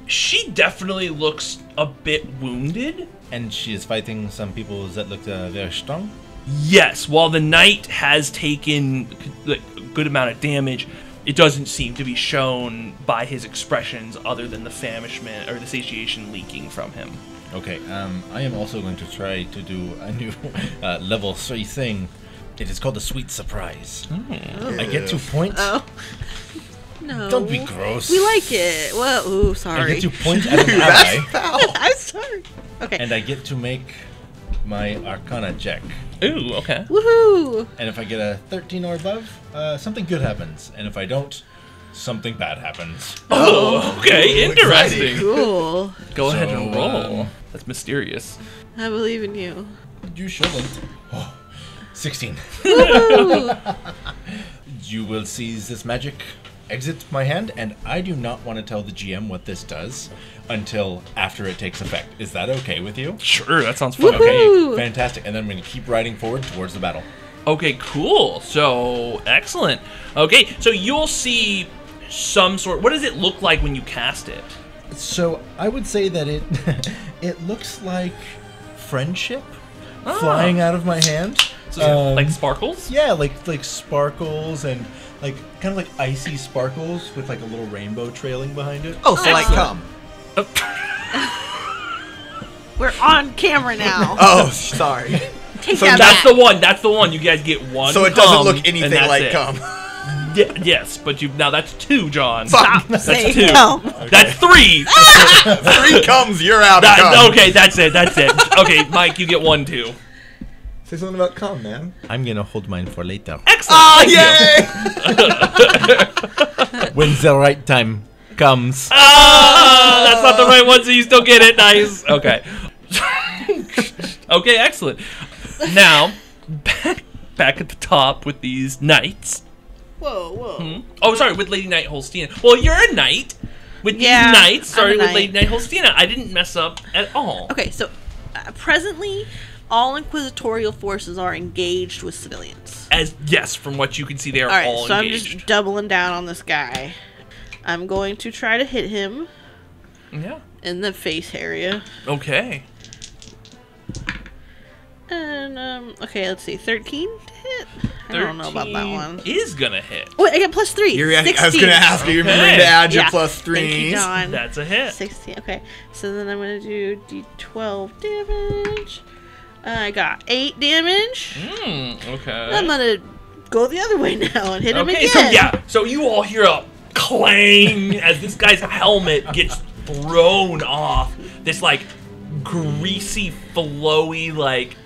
She definitely looks a bit wounded. And she is fighting some people that look very strong? Yes, while the knight has taken a good amount of damage, it doesn't seem to be shown by his expressions other than the famishment or the satiation leaking from him. Okay, I am also going to try to do a new level 3 thing. It is called a sweet surprise. I get to point. Oh. No. Don't be gross. We like it. Well, ooh, I sorry. get to point at an ally, I'm sorry. Okay. and I get to make my Arcana check. Ooh, okay. Woohoo! And if I get a 13 or above, something good happens. And if I don't, something bad happens. Oh, okay. Interesting. Cool. Go ahead and So, roll. That's mysterious. I believe in you. You shouldn't. Oh, 16. Woohoo! You will seize this magic, exit my hand, and I do not want to tell the GM what this does until after it takes effect. Is that okay with you? Sure, that sounds fun. Woohoo! Okay, fantastic. And then I'm going to keep riding forward towards the battle. Okay, cool. So, excellent. Okay, so you'll see some sort... What does it look like when you cast it? So I would say that it it looks like friendship Ah. flying out of my hand. So, like sparkles? Yeah, like sparkles and like kind of like icy sparkles with like a little rainbow trailing behind it. Oh, so like come. We're on camera now. Oh, sorry. Take so that That's back. the one. That's the one. You guys get one. So it doesn't cum, look and anything that's like it. cum. Yes, but you now that's 2, John. Stop That's saying 2. no. That's 3. 3 comes, you're out of cum. Okay, that's it. That's it. Okay, Mike, you get 1 too. Say something about cum, man. I'm gonna hold mine for later. Excellent. Oh, Thank you. yay! When the right time comes. Ah, that's not the right one, so you still get it. Nice. Okay. Okay, excellent. Now, back at the top with these knights. Whoa, whoa. Oh, sorry, with Lady Knight Holsteena. Well, you're a knight. With Yeah, these knights, I'm a sorry, with knight. Lady Knight Holsteena. I didn't mess up at all. Okay, so presently, all inquisitorial forces are engaged with civilians. Yes, from what you can see, they are All right, all so I'm engaged. just doubling down on this guy. I'm going to try to hit him Yeah. in the face area. Okay. And, okay, let's see. 13 to hit? I don't know about that 13 one. Is gonna hit. Wait, I got plus 3. I was 16. going to ask you, you're remembering Okay. to add your Yeah. plus Thank you, 3s. John. That's a hit. 16. Okay, so then I'm going to do D12 damage. I got 8 damage. Okay. I'm going to go the other way now and hit him Okay, again. so you all hear a clang as this guy's helmet gets thrown off. This like greasy, flowy, like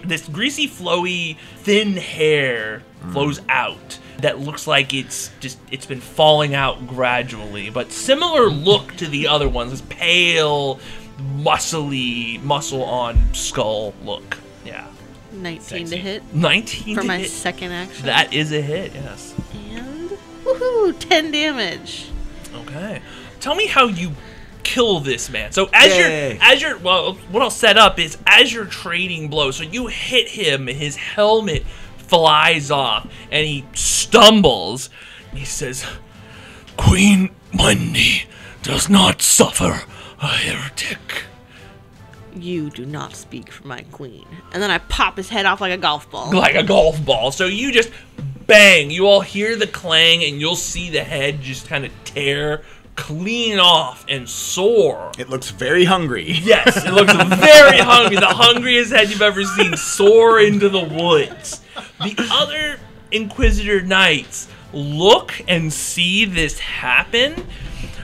this greasy, flowy, thin hair flows out. That looks like it's been falling out gradually, but similar look to the other ones. This pale, muscly, muscle on skull look. Yeah. 19 Sexy. to hit 19 for to my hit. second action. That is a hit, yes. And woohoo, 10 damage. Okay. Tell me how you kill this man. So as Yay. you're well, what I'll set up is as you're trading blows. So you hit him, his helmet flies off, and he stumbles. He says, "Queen Wendy does not suffer a heretic." You do not speak for my queen. And then I pop his head off like a golf ball. Like a golf ball. So you just bang. You all hear the clang, and you'll see the head just kind of tear clean off and soar. It looks very hungry. Yes, it looks very hungry. The hungriest head you've ever seen soar into the woods. The other Inquisitor Knights look and see this happen.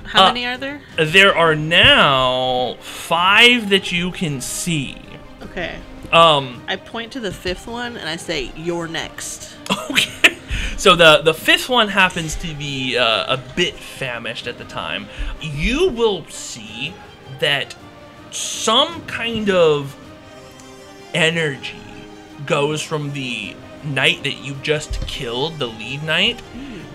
How many are there? There are now 5 that you can see. Okay. Um, I point to the 5th one and I say, "You're next." okay. So the 5th one happens to be a bit famished at the time. You will see that some kind of energy goes from the knight that you just killed, the lead knight,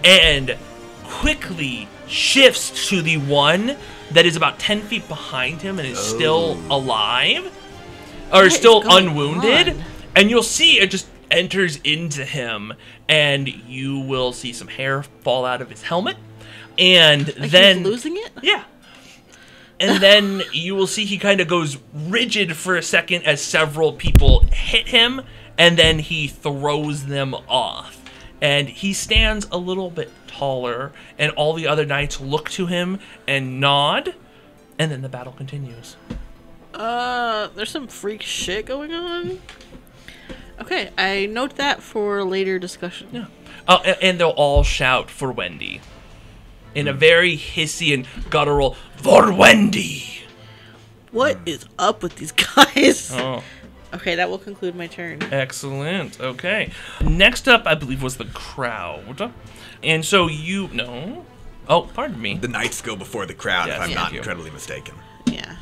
and quickly shifts to the one that is about 10 feet behind him and is still alive, or What is still going unwounded. on? And you'll see it just enters into him, and you will see some hair fall out of his helmet, and Like then he's losing it? yeah. And then you will see he kind of goes rigid for a second as several people hit him, and then he throws them off. And he stands a little bit taller, and all the other knights look to him and nod, and then the battle continues. There's some freak shit going on. Okay, I note that for later discussion. Yeah. And they'll all shout for Wendy. In a very hissy and guttural, for Wendy! What is up with these guys? Oh, Okay, that will conclude my turn. excellent. Okay. Next up, I believe, was the crowd. And so no. Oh, pardon me. The knights go before the crowd, Yes, if I'm thank not you. incredibly mistaken. Yeah.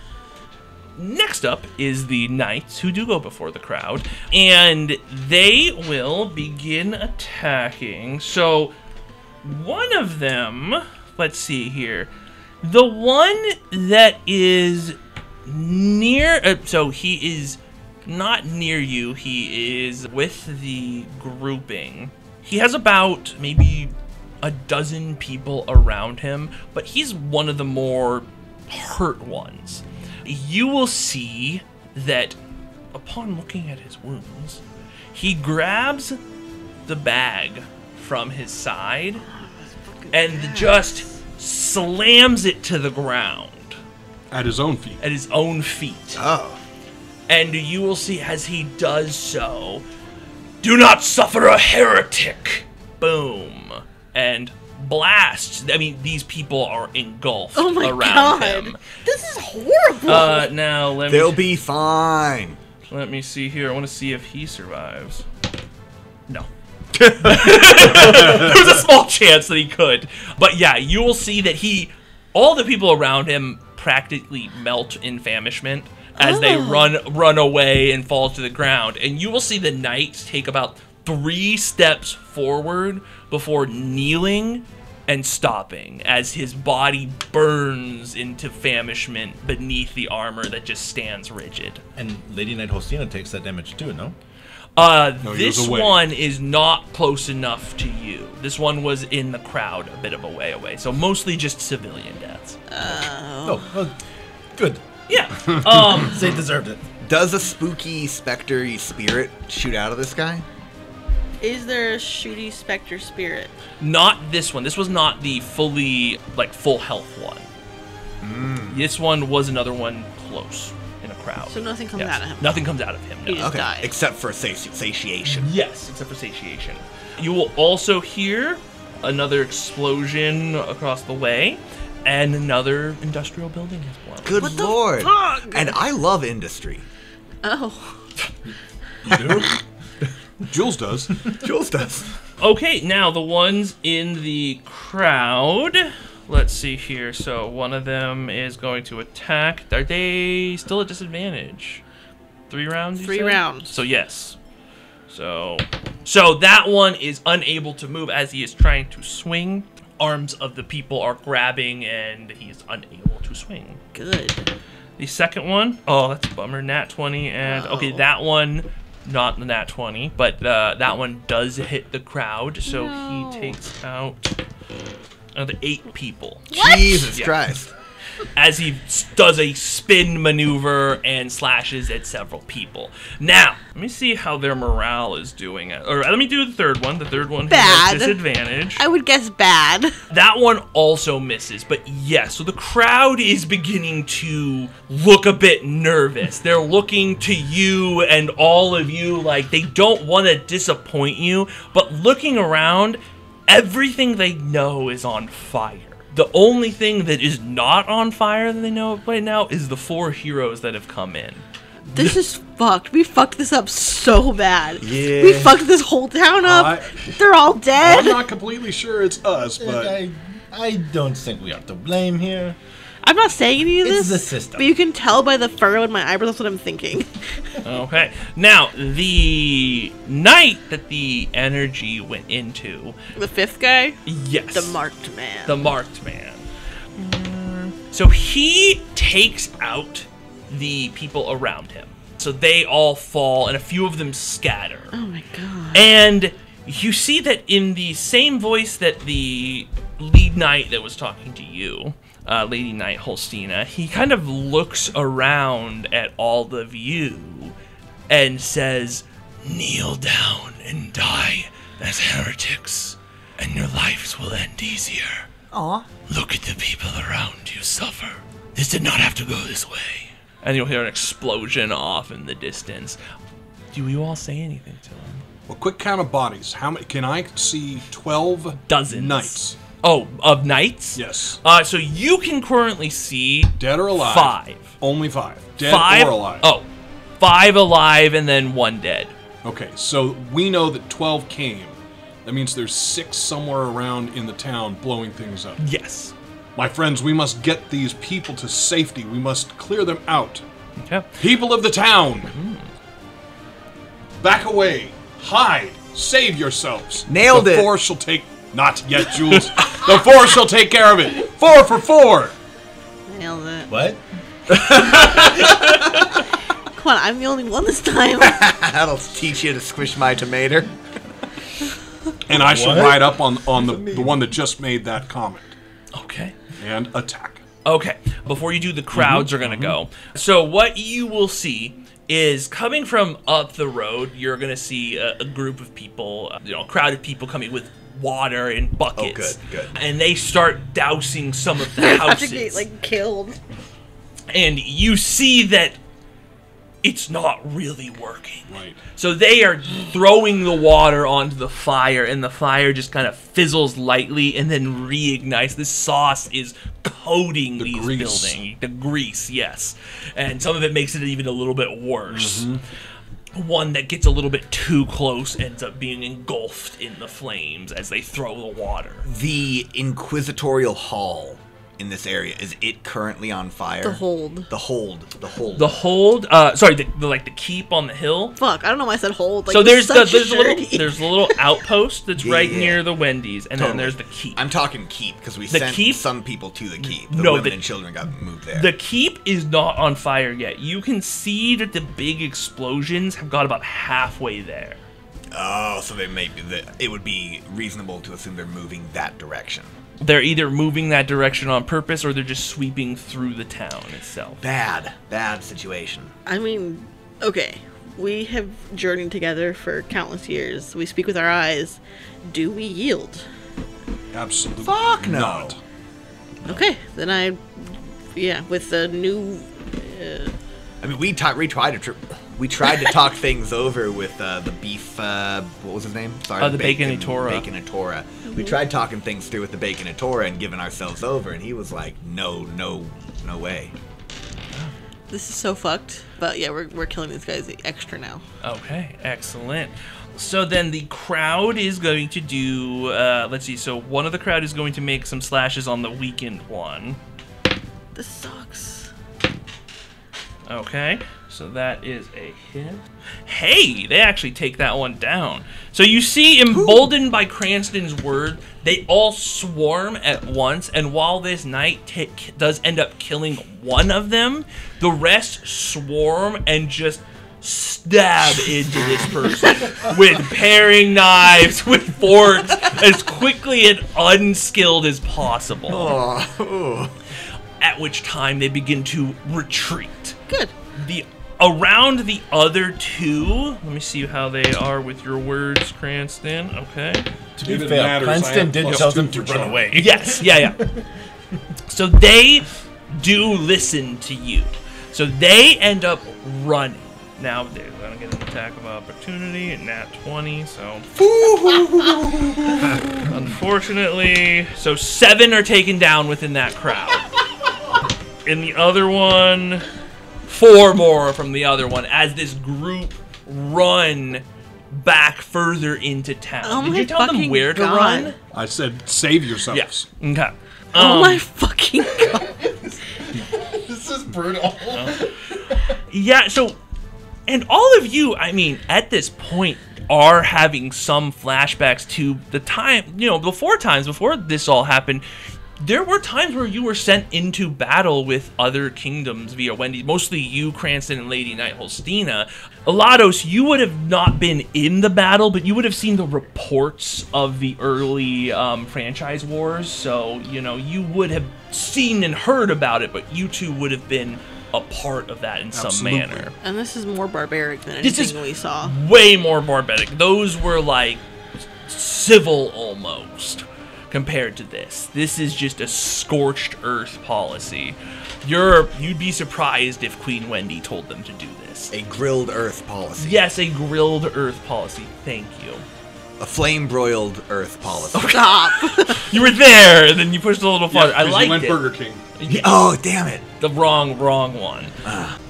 Next up is the knights who do go before the crowd, and they will begin attacking. So one of them, let's see here, the one that is near, so he is not near you, he is with the grouping. He has about maybe a dozen people around him, but he's one of the more hurt ones. You will see that upon looking at his wounds, he grabs the bag from his side and just slams it to the ground At his own feet. at his own feet. Oh. And you will see as he does so, do not suffer a heretic! Boom. And blasts. I mean, these people are engulfed Oh my around god. him. This is horrible. Now let They'll me be fine. see here. I want to see if he survives. No. There's a small chance that he could. But yeah, you will see that all the people around him practically melt in famishment as they run away and fall to the ground. And you will see the knights take about 3 steps forward before kneeling and stopping as his body burns into famishment beneath the armor that just stands rigid. And Lady Knight Holsteena takes that damage too, no? he This was away. one is not close enough to you. This one was in the crowd a bit of a way away. So mostly just civilian deaths. Oh, well, good. Yeah. They deserved it. Does a spooky, spectre-y spirit shoot out of this guy? Is there a shooty specter spirit? Not this one. This was not the full health one. This one was another one close in a crowd. So nothing comes Yes. out of him. Nothing comes out of him. No. He just Okay. died. Except for satiation. Yes, except for satiation. You will also hear another explosion across the way, and another industrial building has blown. Good What the lord. fuck? And I love industry. Oh. You do? Jules does. Jules does. Okay, now the ones in the crowd. Let's see here. So one of them is going to attack. Are they still at disadvantage? 3 rounds? you 3 said? rounds. So yes. So that one is unable to move as he is trying to swing. Arms of the people are grabbing and he is unable to swing. Good. The second one, oh, that's a bummer. Nat 20 and okay, Oh. that one, not the Nat 20, but that one does hit the crowd, so No. he takes out another 8 people Jesus Yeah. Christ. as he does a spin maneuver and slashes at several people. Now, let me see how their morale is doing. Or let me do the third one. The third one Bad. has disadvantage. I would guess bad. That one also misses, but yes, so the crowd is beginning to look a bit nervous. They're looking to you and all of you like they don't want to disappoint you, but looking around, everything they know is on fire. The only thing that is not on fire that they know right now is the 4 heroes that have come in. This is fucked. We fucked this up so bad. Yeah. We fucked this whole town up. They're all dead. I'm not completely sure it's us, but I don't think we are to blame here. I'm not saying any of It's this. the system. But you can tell by the furrow in my eyebrows. That's what I'm thinking. Okay. Now, the night that the energy went into, The 5th guy, yes. the marked man. The marked man. So he takes out the people around him. So they all fall, and a few of them scatter. Oh my god. And you see that in the same voice that the lead knight that was talking to you, Lady Knight Holsteena, he kind of looks around at all of you and says, "Kneel down and die as heretics, and your lives will end easier. Aw. Look at the people around you suffer. This did not have to go this way." And you'll hear an explosion off in the distance. Do you all say anything to him? Well, quick count of bodies. How many? Can I see 12 Dozens. knights? Oh, of knights? Yes. So you can currently see Dead or alive? 5. Only 5. Dead 5 or alive? Oh, 5 alive and then 1 dead. Okay, so we know that 12 came. That means there's 6 somewhere around in the town blowing things up. Yes. My friends, we must get these people to safety. We must clear them out. Okay. People of the town! Back away. Hide. Save yourselves. Nailed it. The force shall take... Not yet, Jules. The force shall take care of it. 4 for 4. Nailed it. What? Come on, I'm the only one this time. That'll teach you to squish my tomato. And I shall What? ride up on the one that just made that comment. Okay. And attack. Okay. Before you do, the crowds are going to go. So what you will see is coming from up the road, you're going to see a group of people, crowded people coming with water in buckets. Oh, good. And they start dousing some of the About to houses. get like killed. And you see that it's not really working. Right. So they are throwing the water onto the fire, and the fire just kind of fizzles lightly and then reignites. This sauce is coating these grease. buildings. The grease, yes. And some of it makes it even a little bit worse. One that gets a little bit too close ends up being engulfed in the flames as they throw the water. The Inquisitorial Hall in this area, is it currently on fire? The hold. The hold. The hold, sorry, the keep on the hill. Fuck, I don't know why I said hold. Like, So there's such a a little surety. outpost that's right Yeah. near the Wendy's, and then Totally. there's the keep. I'm talking keep, because we The sent keep? some people to the keep. The No, women the- and children got moved there. The keep is not on fire yet. You can see that the big explosions have got about halfway there. Oh, so they may be it would be reasonable to assume they're moving that direction. They're either moving that direction on purpose or they're just sweeping through the town itself. Bad situation. I mean, okay. We have journeyed together for countless years. We speak with our eyes. Do we yield? Absolutely Fuck no. not. Okay, then with the new. I mean, we tried to talk things over with the beef. What was his name? Sorry, The Baconatora. Baconatora. We tried talking things through with the Baconatora and giving ourselves over, and he was like, "No way." This is so fucked. But yeah, we're killing these guys extra now. Okay, excellent. So then the crowd is going to do, let's see, so one of the crowd is going to make some slashes on the weakened one. This sucks. Okay, so that is a hit. Hey, they actually take that one down. So you see, emboldened by Cranston's word, they all swarm at once, and while this knight does end up killing one of them, the rest swarm and just stab into this person with paring knives, with forks, as quickly and unskilled as possible. At which time they begin to retreat. Good. Around the other two, let me see how they are with your words, Cranston. Okay. To be If it fair, matters, I Cranston have did plus tell 2 them to for run charm. away. Yes, yeah. So they do listen to you. So they end up running. Now they're going to get an attack of opportunity at nat 20, so... Unfortunately, so 7 are taken down within that crowd. And the other one, 4 more from the other one as this group run back further into town. Oh Did my you tell them fucking where to God. run? I said, save yourselves. Yes. Okay. Oh my fucking God. This is brutal. Yeah, so, and all of you, I mean, at this point, are having some flashbacks to the time, before this all happened. There were times where you were sent into battle with other kingdoms via Wendy, mostly you, Cranston, and Lady Knight Holsteena. Elados, you would have not been in the battle, but you would have seen the reports of the early franchise wars, so, you would have seen and heard about it, but you two would have been a part of that in some Absolutely. manner. And this is more barbaric than This anything is we saw. way more barbaric. Those were like civil almost compared to this. This is just a scorched earth policy. You'd be surprised if Queen Wendy told them to do this. A grilled earth policy. Yes, a grilled earth policy. Thank you. A flame-broiled earth policy. Stop. You were there, and then you pushed a little farther. I 'cause liked you went it. Burger King. Oh, damn it. The wrong one.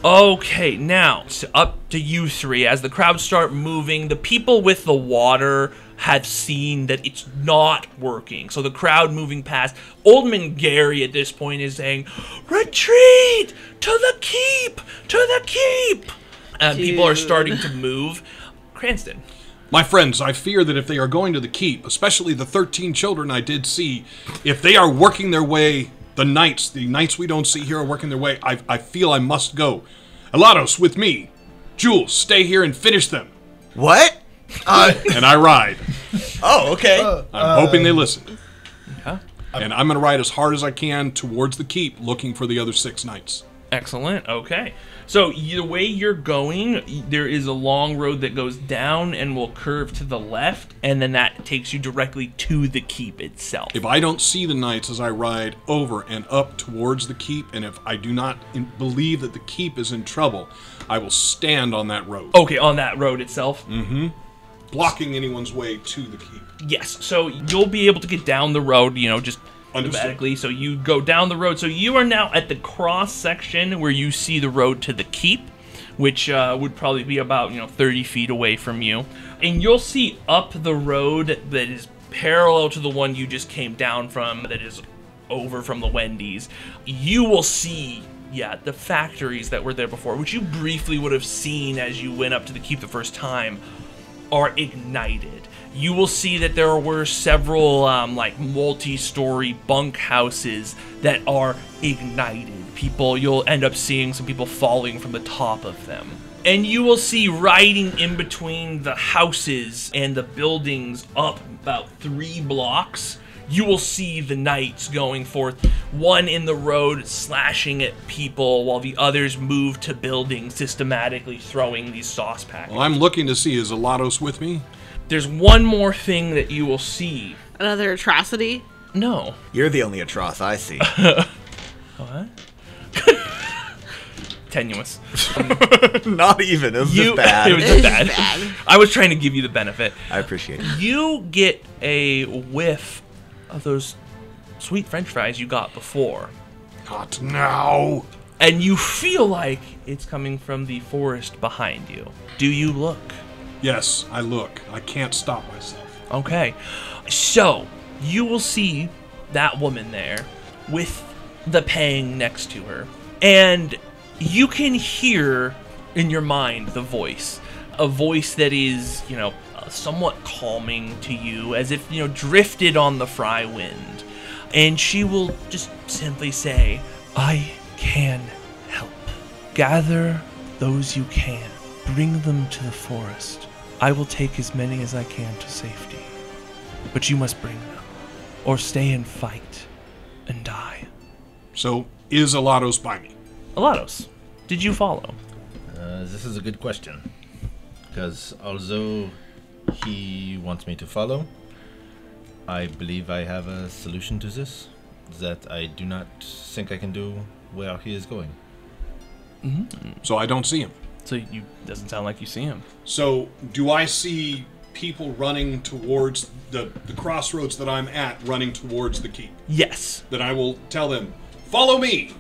Okay, now it's up to you three. As the crowds start moving, the people with the water have seen that it's not working. So the crowd moving past, Oldman Gary at this point is saying, "Retreat to the keep, to the keep." And people are starting to move. Cranston. My friends, I fear that if they are going to the keep, especially the 13 children I did see, if they are working their way, the knights we don't see here are working their way, I feel I must go. Elados, with me. Jules, stay here and finish them. What? And I ride. Oh, okay. I'm hoping they listen. Okay. And I'm going to ride as hard as I can towards the keep, looking for the other 6 knights. Excellent. Okay. So the way you're going, there is a long road that goes down and will curve to the left, and then that takes you directly to the keep itself. If I don't see the knights as I ride over and up towards the keep, and if I do not believe that the keep is in trouble, I will stand on that road. Okay, on that road itself? Blocking anyone's way to the keep. Yes. So you'll be able to get down the road, just Understood. automatically. So you go down the road. So you are now at the cross section where you see the road to the keep, which would probably be about 30 feet away from you. And you'll see up the road that is parallel to the one you just came down from, that is over from the Wendy's. You will see, the factories that were there before, which you briefly would have seen as you went up to the keep the first time, are ignited. You will see that there were several multi-story bunkhouses that are ignited. You'll end up seeing some people falling from the top of them. And you will see riding in between the houses and the buildings up about 3 blocks. You will see the knights going forth, one in the road slashing at people while the others move to buildings, systematically throwing these sauce packets. Well, I'm looking to see, is Elados with me? There's one more thing that you will see. Another atrocity? No. You're the only atroc I see. What? Tenuous. Not even. It was just bad. It was just bad. I was trying to give you the benefit. I appreciate it. You get a whiff of those sweet French fries you got before. Not now. And you feel like it's coming from the forest behind you. Do you look? Yes, I look. I can't stop myself. Okay. So, you will see that woman there with the Pang next to her. And you can hear in your mind the voice. A voice that is, somewhat calming to you, as if, drifted on the fry wind. And she will just simply say, "I can help. Gather those you can. Bring them to the forest. I will take as many as I can to safety. But you must bring them, or stay and fight, and die." So, is Elados by me? Elados, did you follow? This is a good question. Because although he wants me to follow, I believe I have a solution to this that I do not think I can do where he is going. So I don't see him. So doesn't sound like you see him. So, do I see people running towards the crossroads that I'm at, running towards the keep? Yes. Then I will tell them, "Follow me!"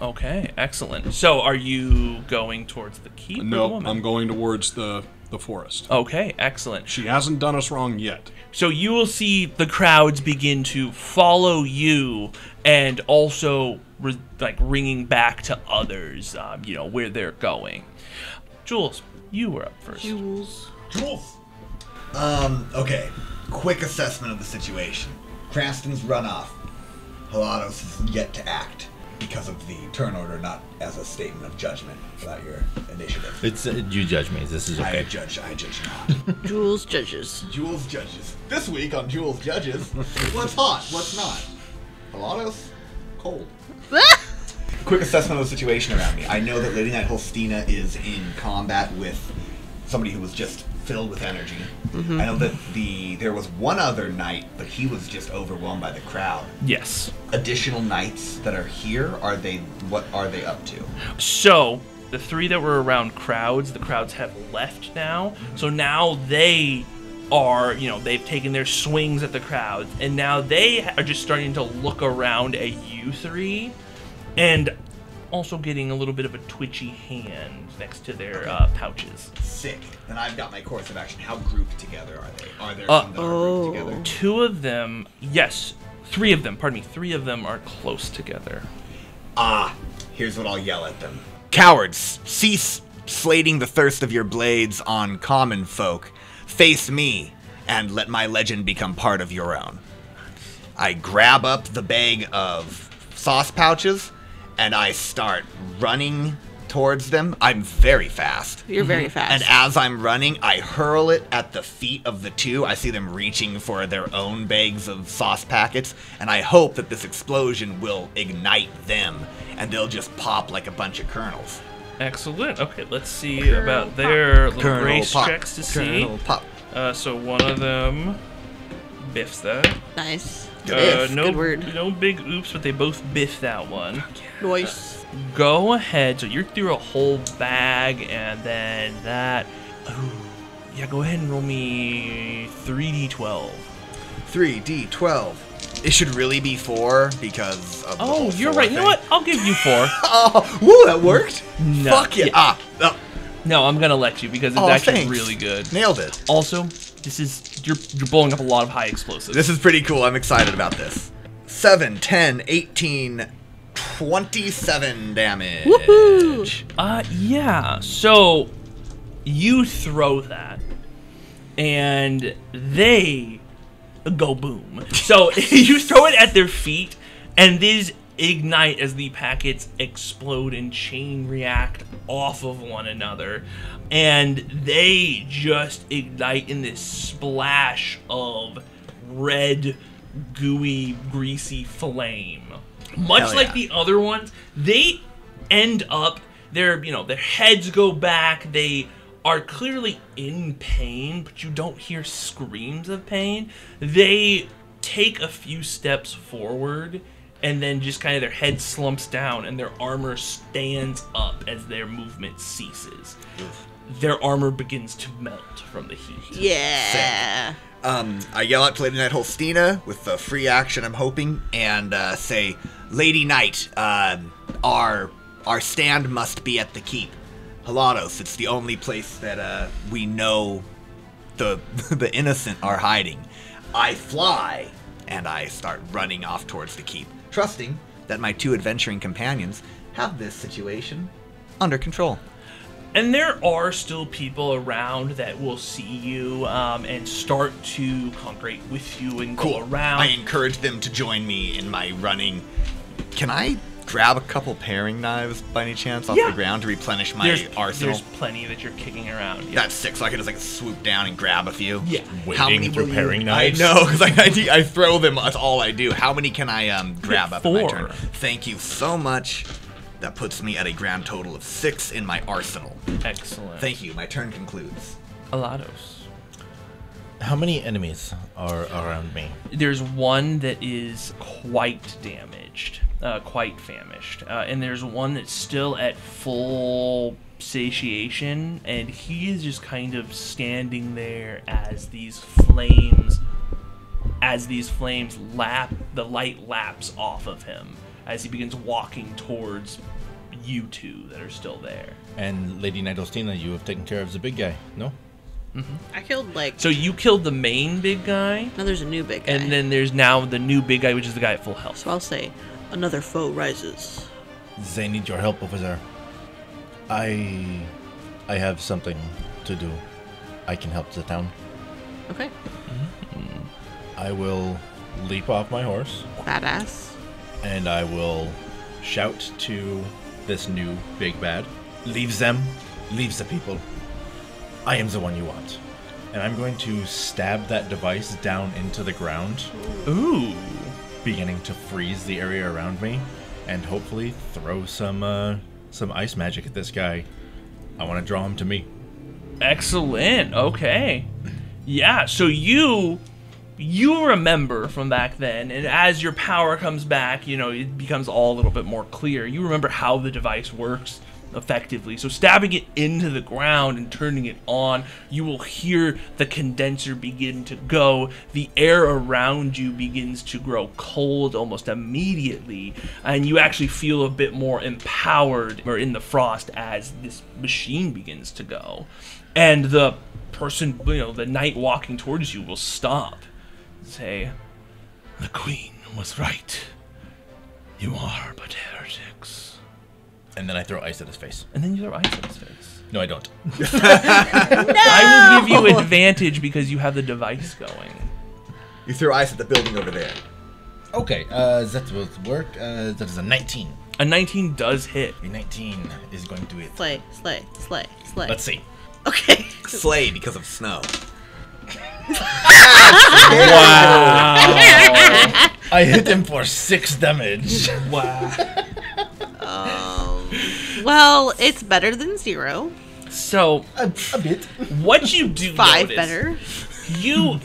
Okay, excellent. So are you going towards the keep? or the No, woman? I'm going towards the forest. Okay, excellent. She hasn't done us wrong yet. So you will see the crowds begin to follow you, and also ringing back to others, where they're going. Jules, you were up first. Jules. Okay. Quick assessment of the situation. Cranston's run off. Elados is yet to act because of the turn order, not as a statement of judgment about your initiative. It's you judge me. This is okay. I judge not. Jules judges. Jules Judges. This week on Jules Judges, what's hot, what's not? Elados, cold. Quick assessment of the situation around me. I know that Lady Knight Holsteena is in combat with somebody who was just filled with energy. I know that there was one other knight, but he was just overwhelmed by the crowd. Yes. Additional knights that are here, what are they up to? So, the 3 that were around crowds, the crowds have left now. So now they are, they've taken their swings at the crowds, and now they are just starting to look around at you 3, and also getting a little bit of a twitchy hand next to their pouches. Sick. Then I've got my course of action. How grouped together are they? Are there some that are grouped together? 2 of them, yes. 3 of them, pardon me. 3 of them are close together. Here's what I'll yell at them. Cowards, cease slating the thirst of your blades on common folk. Face me, and let my legend become part of your own. I grab up the bag of sauce pouches, and I start running towards them. I'm very fast. You're very fast. And as I'm running, I hurl it at the feet of the 2. I see them reaching for their own bags of sauce packets, and I hope that this explosion will ignite them, and they'll just pop like a bunch of kernels. Excellent. Okay, let's see about their little Kernel grace pop. checks to see. Kernel pop. So one of them biffs that. Nice. Biff. No, Good word. No big oops, but they both biff that one. Nice. Go ahead. So you're through a whole bag, and then that. Ooh, yeah, go ahead and roll me 3d12. 3d12. It should really be 4 because of the whole You're 4 right. You know thing. what? I'll give you 4. Oh, woo, that worked? No. Fuck yeah. No, I'm gonna let you because it's actually thanks. really good. Nailed it. Also, this is you're blowing up a lot of high explosives. This is pretty cool. I'm excited about this. 7, 10, 18, 27 damage. Woohoo! Yeah. So you throw that, and they go boom. So you throw it at their feet, and these ignite as the packets explode and chain react off of one another, and they just ignite in this splash of red, gooey, greasy flame. Much like the other ones, they end up their heads go back. They are clearly in pain, but you don't hear screams of pain. They take a few steps forward, and then just kind of their head slumps down, and their armor stands up as their movement ceases. Their armor begins to melt from the heat. Yeah. I yell out to Lady Knight Holsteena with the free action I'm hoping, and say, Lady Knight, our stand must be at the keep. Elados, it's the only place that we know the innocent are hiding. I fly, and I start running off towards the keep, trusting that my 2 adventuring companions have this situation under control. And there are still people around that will see you and start to congregate with you and go around. I encourage them to join me in my running. Can I grab a couple paring knives by any chance off the ground to replenish my arsenal? There's plenty that you're kicking around. Yeah. That's sick, so I can just swoop down and grab a few. Yeah. Waiting for paring knives. I know, because I throw them. That's all I do. How many can I grab up in my 4. turn? Thank you so much. That puts me at a grand total of 6 in my arsenal. Excellent. Thank you. My turn concludes. Elados. How many enemies are around me? There's one that is quite damaged, quite famished, and there's one that's still at full satiation, and he is just kind of standing there as these flames lap, the light laps off of him as he begins walking towards you 2 that are still there. And Lady Knight Holsteena, you have taken care of the big guy, no? I killed So you killed the main big guy, Now there's a new big guy. and then there's now the new big guy, which is the guy at full health. So I'll say, another foe rises. They need your help over there. I have something to do. I can help the town. Okay. I will leap off my horse, Badass. and I will shout to this new big bad. Leave them. Leave the people. I am the one you want. And I'm going to stab that device down into the ground, Ooh. beginning to freeze the area around me, and hopefully throw some ice magic at this guy. I want to draw him to me. Excellent. Okay. Yeah, so you remember from back then, and as your power comes back, it becomes all a little bit more clear. You remember how the device works effectively. So stabbing it into the ground and turning it on, you will hear the condenser begin to go. The air around you begins to grow cold almost immediately, and you actually feel a bit more empowered or in the frost as this machine begins to go. And the person, the knight walking towards you will stop and say, "The queen was right. You are but heretics." And then I throw ice at his face. And then you throw ice at his face. No, I don't. I will give you advantage because you have the device going. You throw ice at the building over there. Okay, that will work. That is a 19. A 19 does hit. A 19 is going to hit. Slay. Let's see. Okay. Slay because of snow. Wow. I hit him for 6 damage. Wow. Well, it's better than 0. So, A bit. what you do 5 notice, better. you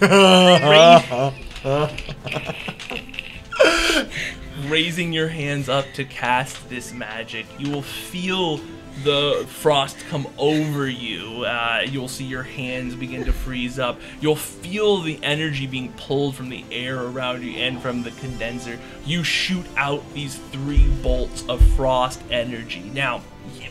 raising your hands up to cast this magic, you will feel the frost come over you. You'll see your hands begin to freeze up. You'll feel the energy being pulled from the air around you and from the condenser. You shoot out these 3 bolts of frost energy. Now,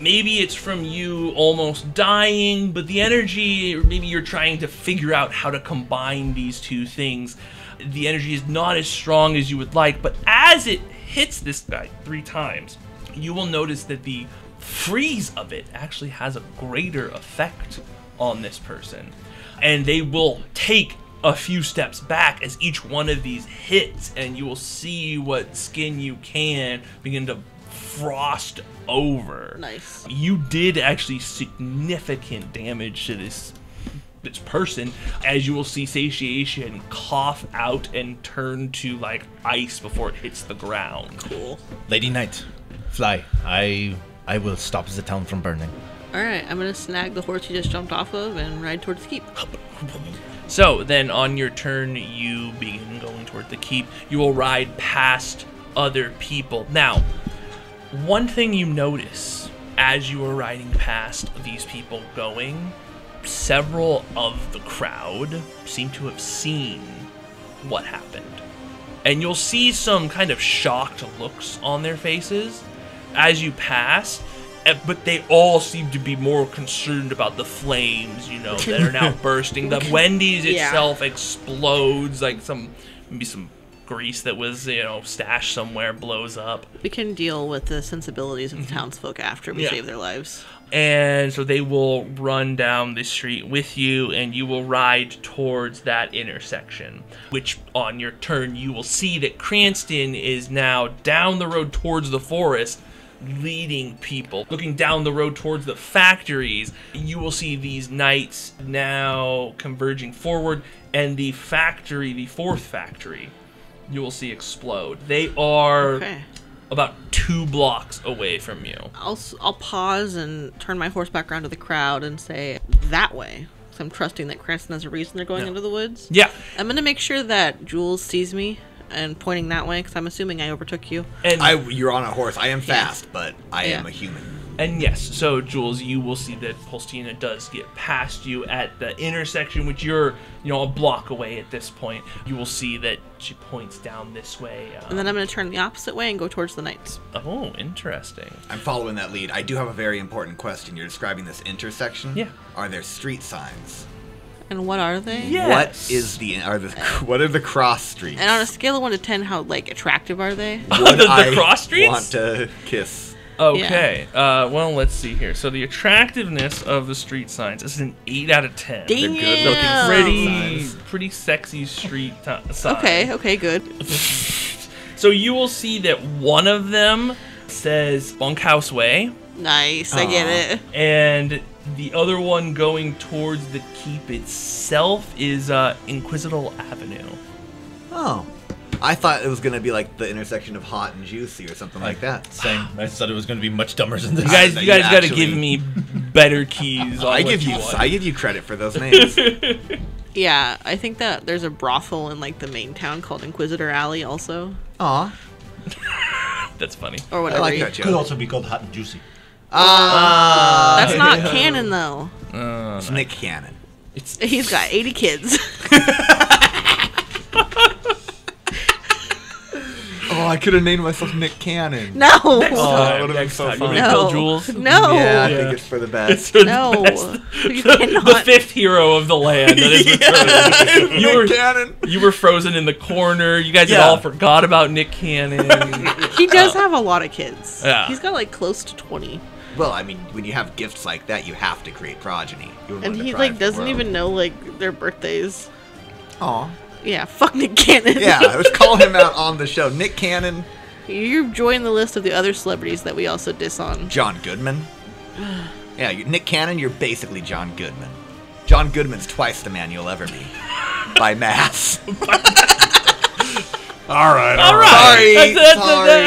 maybe it's from you almost dying, but the energy, or maybe you're trying to figure out how to combine these 2 things. The energy is not as strong as you would like, but as it hits this guy 3 times, you will notice that the freeze of it actually has a greater effect on this person. And they will take a few steps back as each one of these hits, and you will see what skin you can begin to frost over. Nice. You did actually significant damage to this person, as you will see satiation cough out and turn to like ice before it hits the ground. Cool. Lady Knight, fly. I will stop the town from burning. Alright, I'm gonna snag the horse you just jumped off of and ride towards the keep. So then on your turn, you begin going toward the keep. You will ride past other people. Now, one thing you notice as you are riding past these people going, several of the crowd seem to have seen what happened. And you'll see some kind of shocked looks on their faces as you pass, but they all seem to be more concerned about the flames, that are now bursting. The Wendy's itself explodes, like maybe some grease that was, stashed somewhere blows up. We can deal with the sensibilities of the townsfolk after we save their lives. And so they will run down the street with you, and you will ride towards that intersection, which on your turn, you will see that Cranston is now down the road towards the forest, leading people. Looking down the road towards the factories, you will see these knights now converging forward, and the factory, the 4th factory, you will see explode. They are about 2 blocks away from you. I'll pause and turn my horse back around to the crowd and say, that way. So I'm trusting that Cranston has a reason they're going into the woods. Yeah. I'm going to make sure that Jules sees me and pointing that way, because I'm assuming I overtook you. And you're on a horse. I am fast, but I am a human. And yes, so Jules, you will see that Holsteena does get past you at the intersection, which you're, a block away at this point. You will see that she points down this way. And then I'm going to turn the opposite way and go towards the knights. Oh, interesting. I'm following that lead. I do have a very important question. You're describing this intersection. Yeah. Are there street signs? And what are they? Yes. What are the cross streets? And on a scale of 1 to 10, how attractive are they? The cross streets? Want to kiss? Okay. Well, let's see here. So the attractiveness of the street signs is an 8 out of 10. Damn. They're good looking. Pretty sexy street signs. Okay, good. So you will see that one of them says Bunkhouse Way. Nice, I get it. And the other one going towards the keep itself is Inquisitorial Avenue. Oh. I thought it was gonna be like the intersection of hot and juicy or something like that. Same. I thought it was going to be much dumber than this. You guys You got to actually- give me better keys. On I what give you want. I give you credit for those names. Yeah, I think that there's a brothel in like the main town called Inquisitor Alley also, Aw, That's funny. or I whatever. like you- that Could joke. also be called hot and juicy. That's not canon though. It's Nick Cannon. He's got 80 kids. Oh, I could have named myself Nick Cannon. No. Oh, that would have been Next so time. You fun. want me to No. kill Jules? No. Yeah, I Yeah. think it's for the best. No. You The cannot. fifth hero of the land that is returned. You were Nick Cannon. You were frozen in the corner. You guys had Yeah. all forgot about Nick Cannon. He does have a lot of kids. Yeah. He's got like close to 20. Well, I mean, when you have gifts like that, you have to create progeny. You wouldn't And want to he deprive like the doesn't world. even know like their birthdays. Aw. Yeah, fuck Nick Cannon. Yeah, let's call him out on the show. Nick Cannon, You join the list of the other celebrities that we also diss on. John Goodman. Yeah, Nick Cannon, you're basically John Goodman. John Goodman's twice the man you'll ever be. By mass. All right. all right. Sorry, I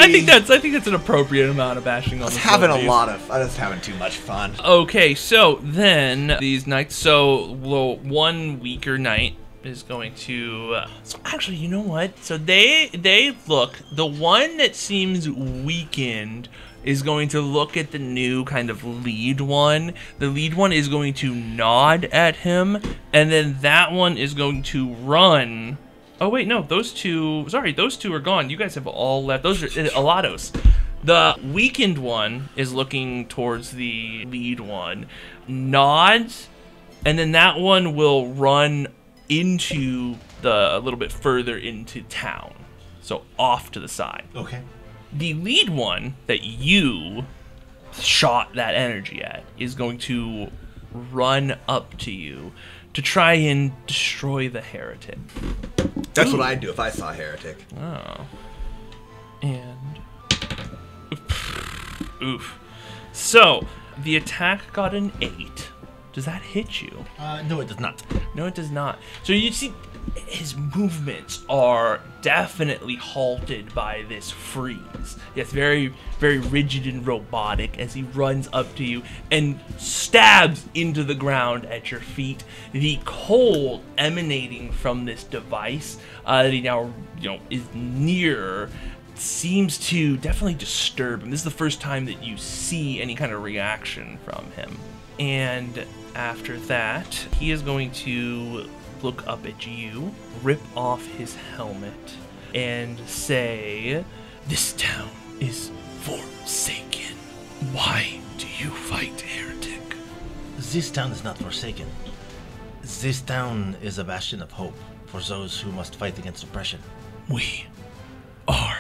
sorry. think that's an appropriate amount of bashing on I was the having celebrities. I was having too much fun. Okay, so then these nights. So one weaker night is going to. So actually, you know what? So they look. The one that seems weakened is going to look at the new kind of lead one. The lead one is going to nod at him, and then that one is going to run. Oh wait, no, those two. Sorry, those two are gone. You guys have all left. Those are Elados. The weakened one is looking towards the lead one, nods, and then that one will run into a little bit further into town, so off to the side. Okay. The lead one that you shot that energy at is going to run up to you to try and destroy the heretic. That's what I'd do if I saw a heretic. Oh. And oof. So, the attack got an 8. Does that hit you? No, it does not. No, it does not. So you see, his movements are definitely halted by this freeze. It's very, very rigid and robotic as he runs up to you and stabs into the ground at your feet. The cold emanating from this device that he now, is near seems to definitely disturb him. This is the first time that you see any kind of reaction from him. And after that, he is going to look up at you, rip off his helmet, and say, "This town is forsaken. Why do you fight, heretic?" This town is not forsaken. This town is a bastion of hope for those who must fight against oppression. We are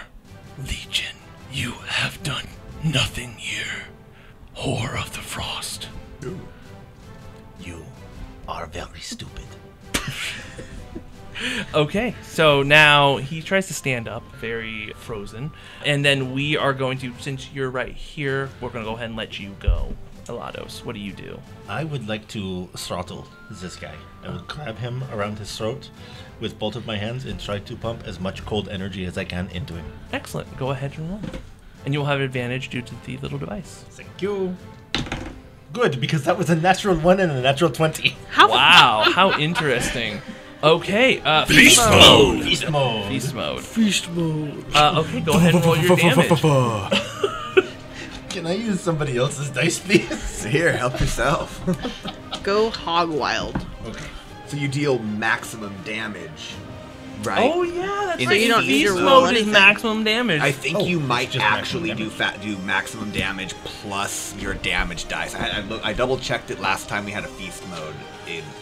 Legion. You have done nothing here. Whore of the Frost. You are very stupid. Okay, so now he tries to stand up, very frozen. And then we are going to, since you're right here, we're going to go ahead and let you go. Elados, what do you do? I would like to throttle this guy. I would grab him around his throat with both of my hands and try to pump as much cold energy as I can into him. Excellent. Go ahead and roll. And you'll have advantage due to the little device. Thank you. Good, because that was a natural 1 and a natural 20. Wow, how interesting. Okay, Feast mode! Feast mode! Feast mode. Feast mode. Okay, go ahead and roll your damage. Can I use somebody else's dice, please? Here, help yourself. Go hog wild. Okay. So you deal maximum damage, right? Oh yeah, that's In right. you don't need Feast to roll mode is anything. maximum damage. I think you might just actually maximum do maximum damage plus your damage dice. I double checked it last time we had a feast mode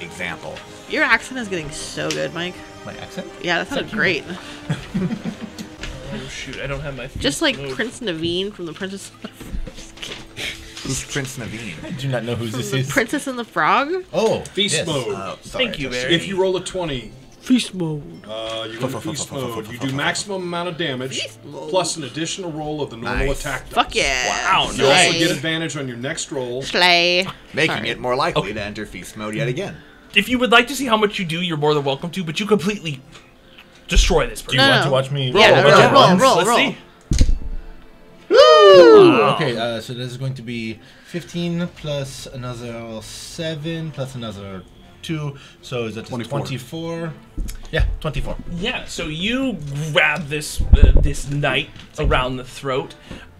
example. Your accent is getting so good, Mike. My accent? Yeah, that sounded great. Oh shoot, I don't have my feast Just like mode. Prince Naveen from the Princess Who's Prince Naveen? I do not know who this the is. Princess and the Frog. Oh, Feast yes. mode. Sorry, Thank you, just- Barry. If you roll a 20, Feast mode. you go to feast mode. You do maximum amount of damage Feast mode. plus an additional roll of the normal Nice. attack dice. Fuck yeah. Wow, You also nice. get advantage on your next roll. Slay. Making Sorry. it more likely to enter feast mode yet again. If you would like to see how much you do, you're more than welcome to, but you completely destroy this Do person. you No, want no. to watch me Yeah, roll. Let's see. Okay, so this is going to be 15 plus another 7 plus another 2. So is that 24? Yeah, 24. Yeah, so you grab this this knight around the throat.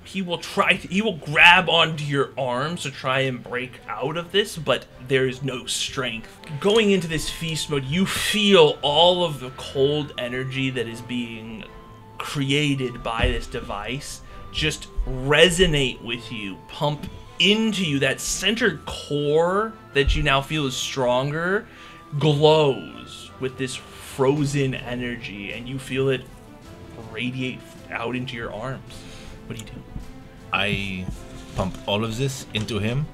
He will grab onto your arms to try and break out of this, but there is no strength. Going into this feast mode, you feel all of the cold energy that is being created by this device just resonate with you, pump into you. That centered core that you now feel is stronger glows with this frozen energy, and you feel it radiate out into your arms. What do you do? I pump all of this into him,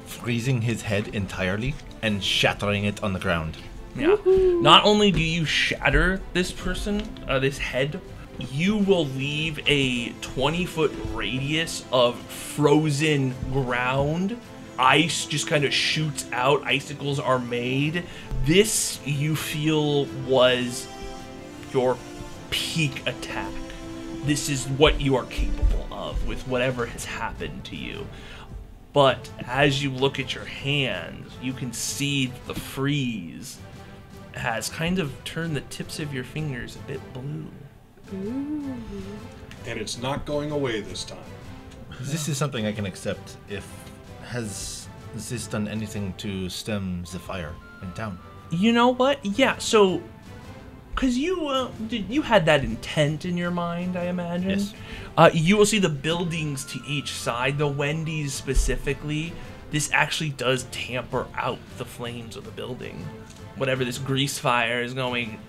freezing his head entirely and shattering it on the ground. Yeah. Not only do you shatter this person, this head, you will leave a 20-foot radius of frozen ground. Ice just kind of shoots out. Icicles are made. This, you feel, was your peak attack. This is what you are capable of with whatever has happened to you. But as you look at your hands, you can see the freeze has kind of turned the tips of your fingers a bit blue. And it's not going away this time. This is something I can accept. Has this done anything to stem the fire in town? You know what? Yeah, so... Because you had that intent in your mind, I imagine. Yes. You will see the buildings to each side, the Wendy's specifically. This actually does tamper out the flames of the building. Whatever this grease fire is going,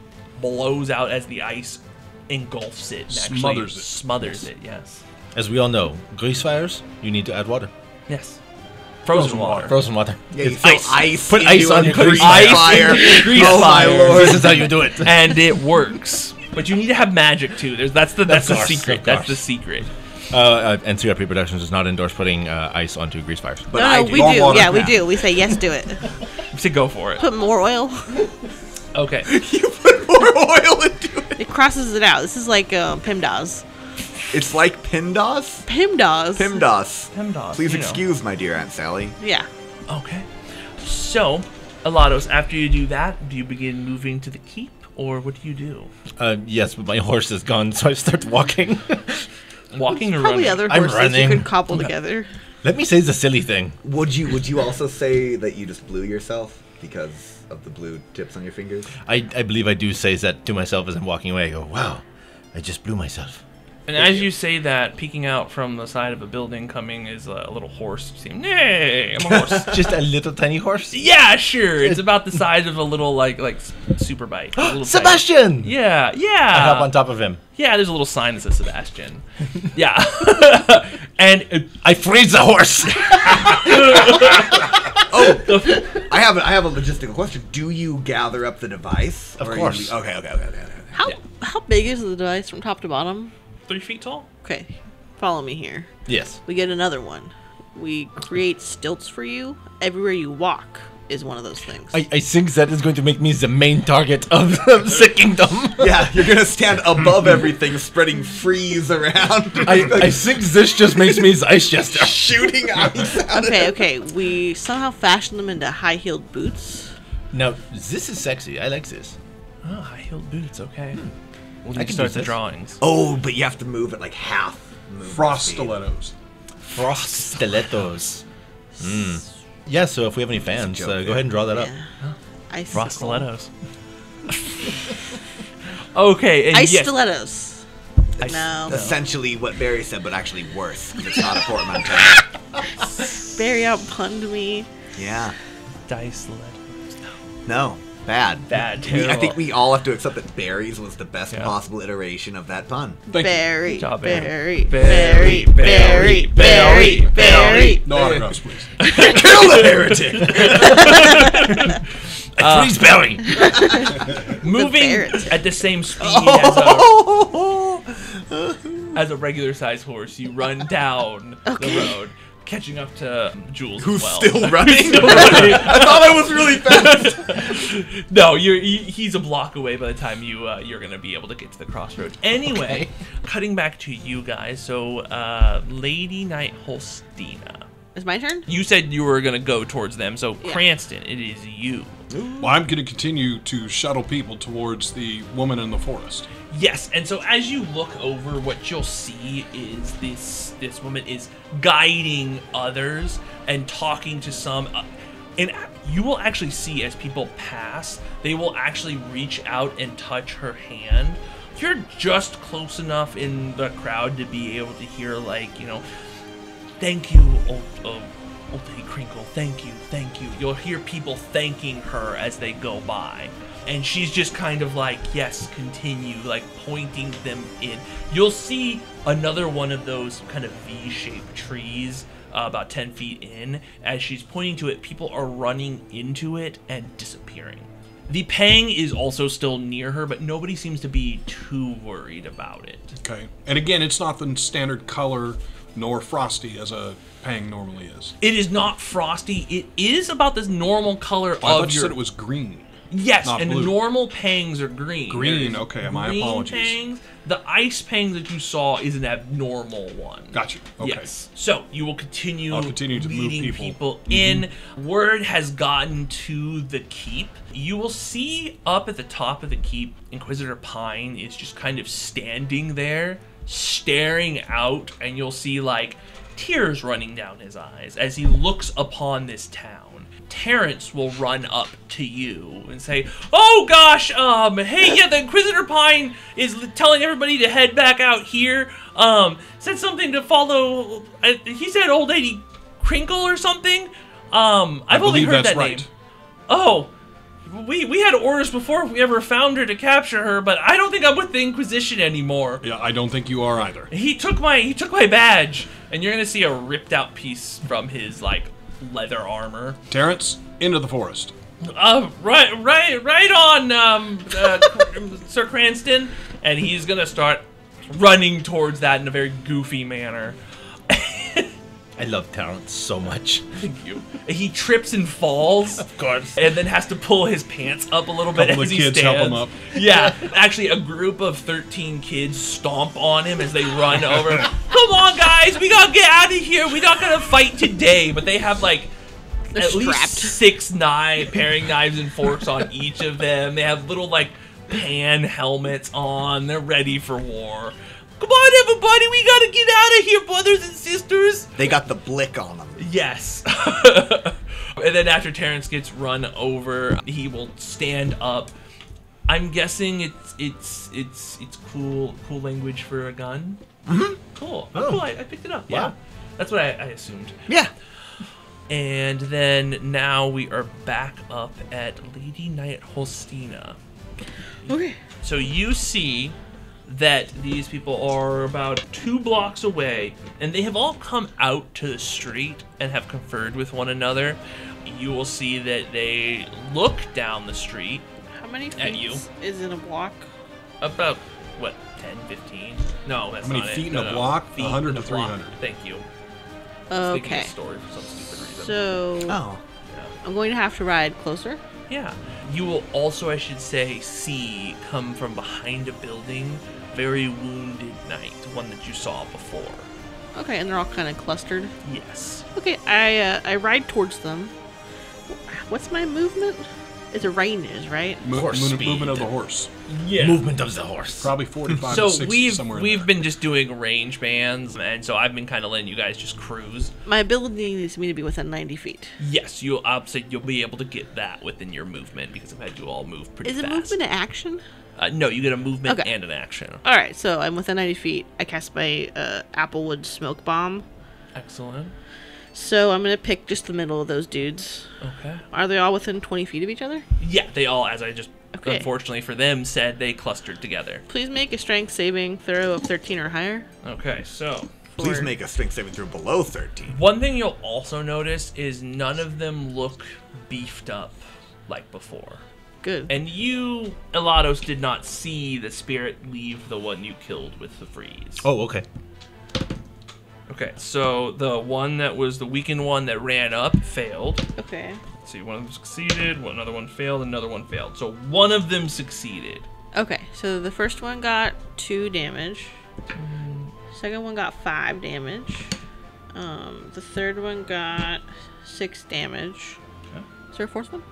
blows out as the ice engulfs it. And actually Smothers it. Smothers it, yes. As we all know, grease fires, you need to add water. Yes. Frozen water. Frozen water. Yeah, you It's throw ice. Put ice on your grease Ice fire. into your grease Oh my fire. lord. This is how you do it. And it works. But you need to have magic too. That's the course, secret. of That's course. the secret. NCRP Productions does not endorse putting ice onto grease fires. But No, I we Warm do. water. Yeah, we do. We say yes, do it. To go for it. Put more oil. Okay. You put more oil into it. It crosses it out. This is like PIMDAS. It's like PIMDAS? PIMDAS. PIMDAS. PIMDAS, Please you know. excuse my dear Aunt Sally. Yeah. Okay. So, Elados, after you do that, do you begin moving to the keep, or what do you do? Yes, but my horse is gone, so I start walking. Walking or Probably running? other I'm horses you running. could cobble together. Let me say the silly thing. Would you also say that you just blew yourself because of the blue tips on your fingers? I believe I do say that to myself as I'm walking away. I go, wow, I just blew myself. And as you say that, peeking out from the side of a building coming is a little horse. Saying, "Hey, I'm a horse." Just a little tiny horse? Yeah, sure. It's about the size of a little like super bike. A little Sebastian! tiny- Yeah, I yeah. hop on top of him. Yeah, there's a little sign that says Sebastian. Yeah. And I freeze the horse! I have a logistical question. Do you gather up the device? Of Or course. Okay. How big is the device from top to bottom? 3 feet tall. Okay, follow me here. Yes. We get another one. We create stilts for you. Everywhere you walk is one of those things. I think that is going to make me the main target of the kingdom. Yeah, you're gonna stand above everything, spreading freeze around. I think this just makes me the ice jester. shooting ice out of Okay. We somehow fashion them into high-heeled boots. Now, this is sexy. I like this. Oh, high-heeled boots. Okay. We'll I need to can start do the this. drawings. Oh, but you have to move at like half. Frost stilettos. Frost stilettos. Yeah, so if we have any fans, joke go there. ahead and draw that up. Yeah. Ice Frost stilettos. Okay, and Ice yes, stilettos. Ice- No. Essentially what Barry said, but actually worse. 'Cause it's not a portmanteau. Barry outpunned me. Yeah. dice stilettos. No. Bad. Bad, I terrible. think we all have to accept that Barry's was the best Yeah. possible iteration of that pun. Thank you. Barry, Good job, Barry, Barry. Barry, Barry, Barry, Barry. No autographs, please. Kill the heretic! I freeze Barry! Moving ferret. at the same speed as a regular sized horse, you run down the road. catching up to Jules Who's as well. still running? I thought I was really fast. No, he's a block away by the time you're gonna be able to get to the crossroads. Anyway, cutting back to you guys. So, Lady Knight Holsteena. It's my turn? You said you were gonna go towards them. So, Cranston, it is you. Well, I'm going to continue to shuttle people towards the woman in the forest. Yes, and so as you look over, what you'll see is this woman is guiding others and talking to some, and you will actually see as people pass, they will actually reach out and touch her hand. You're just close enough in the crowd to be able to hear, like, you know, thank you, old Lady Crinkle, thank you, thank you. You'll hear people thanking her as they go by. And she's just kind of like, yes, continue, like pointing them in. You'll see another one of those kind of V-shaped trees about 10 feet in. As she's pointing to it, people are running into it and disappearing. The Pang is also still near her, but nobody seems to be too worried about it. Okay. And again, it's not the standard color nor frosty as a Pang normally is. It is not frosty. It is about this normal color I thought of you your... said it was green. Yes, not and blue. the normal Pangs are green. Green, There's okay, my green apologies. Pangs. The ice Pang that you saw is an abnormal one. Gotcha. Okay. Yes. So you will continue. I'll continue to move leading people. in. Word has gotten to the keep. You will see up at the top of the keep, Inquisitor Pine is just kind of standing there, staring out, and you'll see like tears running down his eyes as he looks upon this town. Terrence will run up to you and say, "Oh gosh, hey, yeah, the Inquisitor Pine is telling everybody to head back out here. Said something to follow. He said Old Lady Crinkle or something. I've only believe heard that's that right. name. Oh, we had orders before we ever found her to capture her, but I don't think I'm with the Inquisition anymore. Yeah, I don't think you are either. He took my badge, and you're gonna see a ripped out piece from his like leather armor. Terrence, into the forest. Right on, Sir Cranston, and he's gonna start running towards that in a very goofy manner. I love Terrence so much. Thank you. He trips and falls, Of course. and then has to pull his pants up a little bit Couple as of he kids stands. help him up. Yeah, actually, a group of 13 kids stomp on him as they run over. Come on, guys, we gotta get out of here. We're not gonna fight today, but they have like They're at least strapped. 6 paring knives and forks on each of them. They have little like pan helmets on. They're ready for war. Come on, everybody, we gotta get out of here, brothers and sisters. They got the blick on them. Yes. And then after Terrence gets run over, he will stand up. I'm guessing it's cool language for a gun. Mm-hmm. Cool. Oh. Cool. I picked it up. Yeah. Wow. That's what I assumed. Yeah. And then now we are back up at Lady Knight Holsteena. Okay. So you see that these people are about 2 blocks away, and they have all come out to the street and have conferred with one another. You will see that they look down the street How many At feet you. is in a block? about, what, 10, 15? No, that's How many not feet it. in a block? Feet 100 in to a block. 300. Thank you. I was thinking Okay. of a story for some stupid reason. So Oh. I'm going to have to ride closer. Yeah. You will also, I should say, see come from behind a building, very wounded knight, one that you saw before. Okay, and they're all kind of clustered. Yes. Okay, I ride towards them. What's my movement? It's a range, right? Horse speed. Movement of the horse. Yeah. Movement of the horse. Probably 45 So to 60, somewhere in we've there. been just doing range bands, and so I've been kind of letting you guys just cruise. My ability needs me to be within 90 feet. Yes, you'll be able to get that within your movement because I've had you all move pretty Is it fast. movement an action? No, you get a movement Okay. and an action. All right, so I'm within 90 feet. I cast my Applewood Smoke Bomb. Excellent. So I'm going to pick just the middle of those dudes. Okay. Are they all within 20 feet of each other? Yeah, they all, as I just Okay. unfortunately for them said, they clustered together. Please make a strength saving throw of 13 or higher. Okay, so Please For- make a strength saving throw below 13. one thing you'll also notice is none of them look beefed up like before. Good. And you, Elados, did not see the spirit leave the one you killed with the freeze. Oh, okay. Okay, so the one that was the weakened one that ran up failed. Okay. Let's see, one of them succeeded, another one failed, another one failed. So one of them succeeded. Okay, so the first one got 2 damage. Second one got 5 damage. The third one got 6 damage. Okay. Is there a fourth one?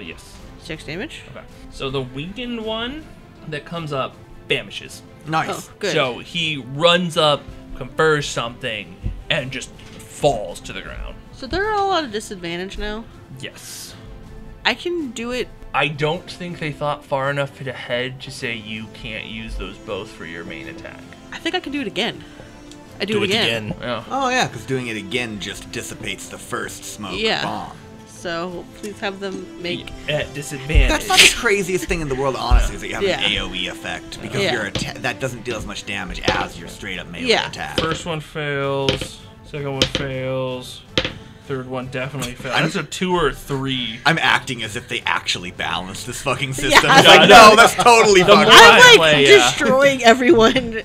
Yes. 6 damage. Okay. So the weakened one that comes up vanishes. Nice. Oh, good. So he runs up, confers something, and just falls to the ground. So they're all at a disadvantage now. Yes. I can do it. I don't think they thought far enough ahead to say you can't use those both for your main attack. I think I can do it again. I do it again. Yeah. Oh yeah, because doing it again just dissipates the first smoke bomb. So please have them make. At disadvantage. That's not the craziest thing in the world, honestly, is that you have Yeah. an AoE effect because your that doesn't deal as much damage as your straight up melee Yeah. attack. First one fails. Second one fails. Third one definitely fails. That's a 2 or 3. I'm acting as if they actually balance this fucking system. Yeah. It's like, no, that's totally The fucked more up. I'm like play, yeah. destroying everyone.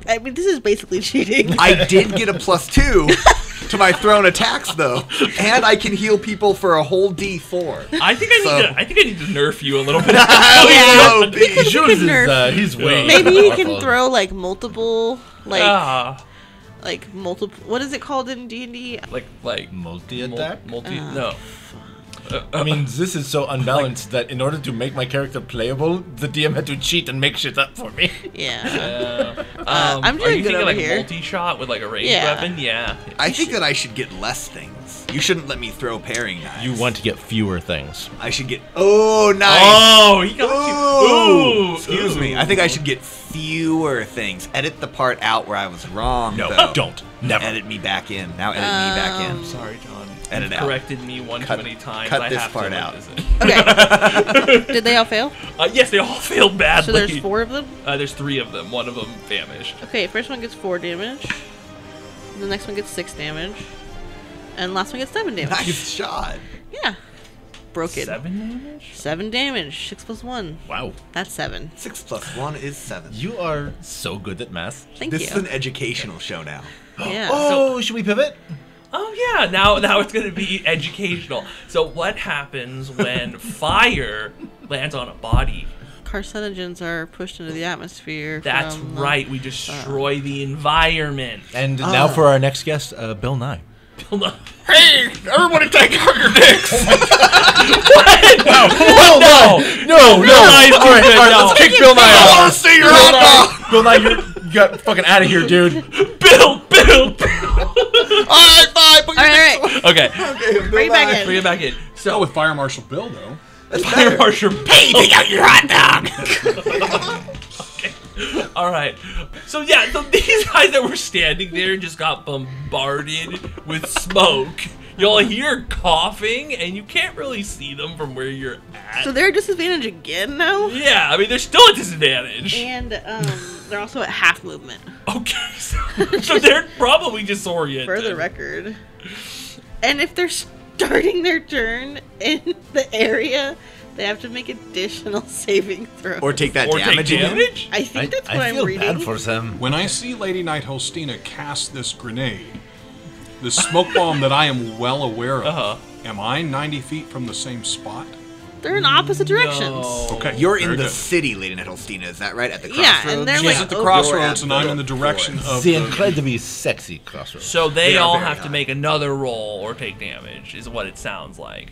I mean, this is basically cheating. I did get a +2 to my thrown attacks though, and I can heal people for a whole D4. I think I need to nerf you a little bit. Oh, no, B. Jules could nerf- is, he's way Maybe you can powerful. throw like multiple, like multiple. What is it called in D&D? like Multi-attack? no. I mean, this is so unbalanced that in order to make my character playable, the DM had to cheat and make shit up for me. Yeah. I'm I'm doing are you good thinking over like here. multi-shot with like a ranged Yeah. weapon? Yeah. I think that I should get less things. You shouldn't let me throw parrying knives. You want to get fewer things. I should get. Oh, nice. Oh, he got you. Ooh. Ooh. Excuse me. I think I should get fewer things. Edit the part out where I was wrong. No, though. don't. Never. Edit me back in. Now edit me back in. Sorry, John. Edit You've out. corrected me one too many times. cut I this have part to out. revisit. Okay. Did they all fail? Yes, they all failed badly. So there's 4 of them? There's 3 of them. One of them vanished. Okay, first one gets 4 damage. The next one gets 6 damage. And last one gets 7 damage. Nice shot. Yeah. Broken. 7 damage? 7 damage. 6 plus 1. Wow. That's 7. 6 + 1 is 7. You are so good at math. Thank This you. is an educational show now. Yeah. Oh, should we pivot? Oh yeah, now it's gonna be educational. So what happens when fire lands on a body? Carcinogens are pushed into the atmosphere. That's from, right, we destroy the environment. And now for our next guest, Bill Nye. Hey, everybody take out your dicks. No, Nye's all right, no. let's kick Bill Nye I out. want to see your hot dog. Bill Nye, you got fucking out of here, dude. Bill. All right, bye. Put your Alright, dicks Okay, Okay, Bring it back in. bring it back in. Not So with Fire Marshal Bill, though. Fire Marshal. Hey, take out your hot dog. All right. So yeah, so these guys that were standing there just got bombarded with smoke. You'll hear coughing, and you can't really see them from where you're at. So they're at disadvantage again now? Yeah, I mean they're still at disadvantage. And they're also at half movement. Okay, so they're probably disoriented. For the record. And if they're starting their turn in the area, they have to make additional saving throws. Or take that Or damage take again. damage? I think that's what I I'm feel reading. bad for them. When I see Lady Knight Holsteena cast this grenade, this smoke bomb that I am well aware of, am I 90 feet from the same spot? They're in opposite directions. No. Okay, You're in very the good. city, Lady Knight Holsteena, is that right? At the Yeah, crossroads? and they're She's like at the over- crossroads, and You're at I'm in the the direction forest. of The the... incredibly sexy crossroads. So they They are all very have to high. make another roll or take damage, is what it sounds like.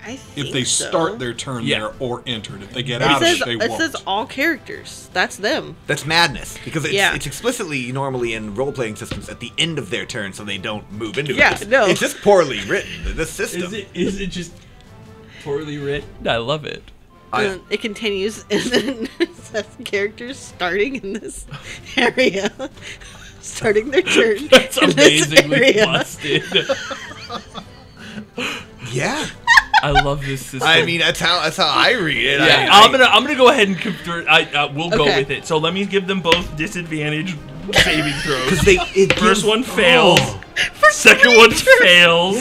I think If they so. start their turn Yeah. there or entered, if they get It out of says, it, they it won't. says all characters. That's them. That's madness because it's, Yeah. it's explicitly normally in role-playing systems at the end of their turn, so they don't move into Yeah, it. no. It's just poorly written. This system. Is it just poorly written? I love it. And it continues, and then it says characters starting in this area, starting their turn. That's in this amazingly area. busted. Yeah, I love this system. I mean that's how I read it. yeah, I'm gonna go ahead and convert. We'll go Okay. with it. So let me give them both disadvantage saving throws. because it First gives- one fails. Oh. Second one fails.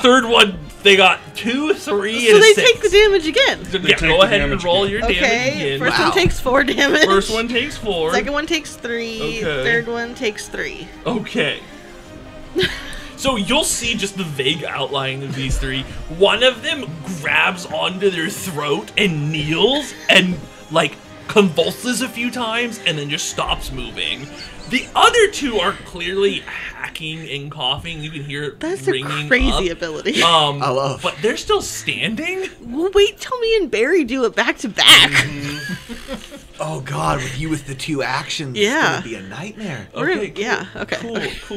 Third one They got 2, 3, So and they 6. take the damage again. Yeah, take go the ahead and damage roll again. your damage Okay, again. first Wow. one takes 4 damage. First one takes 4. Second one takes 3. Okay. Third one takes 3. Okay. So you'll see just the vague outline of these 3. One of them grabs onto their throat and kneels and like convulses a few times and then just stops moving. The other 2 are clearly hacking and coughing. You can hear it That's a ringing crazy up. ability. I love. But they're still standing. Well, wait till me and Barry do it back to back. Oh God, with you with the 2 actions, Yeah. it's gonna be a nightmare. Okay, cool. Yeah, okay. Cool. Okay, so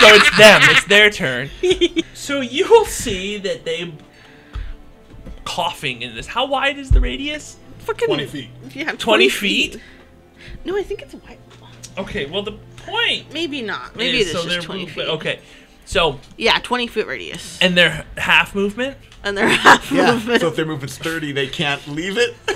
it's them. It's their turn. So you will see that they coughing in this. How wide is the radius? Fucking 20 feet. Yeah, 20 feet? No, I think it's wide. Okay, well the point Maybe not. Maybe is it is so just they're 20 feet. Okay, so Yeah, 20-foot radius. and their half movement. And they're half Yeah. movement. So if they're moving sturdy, they can't leave it. They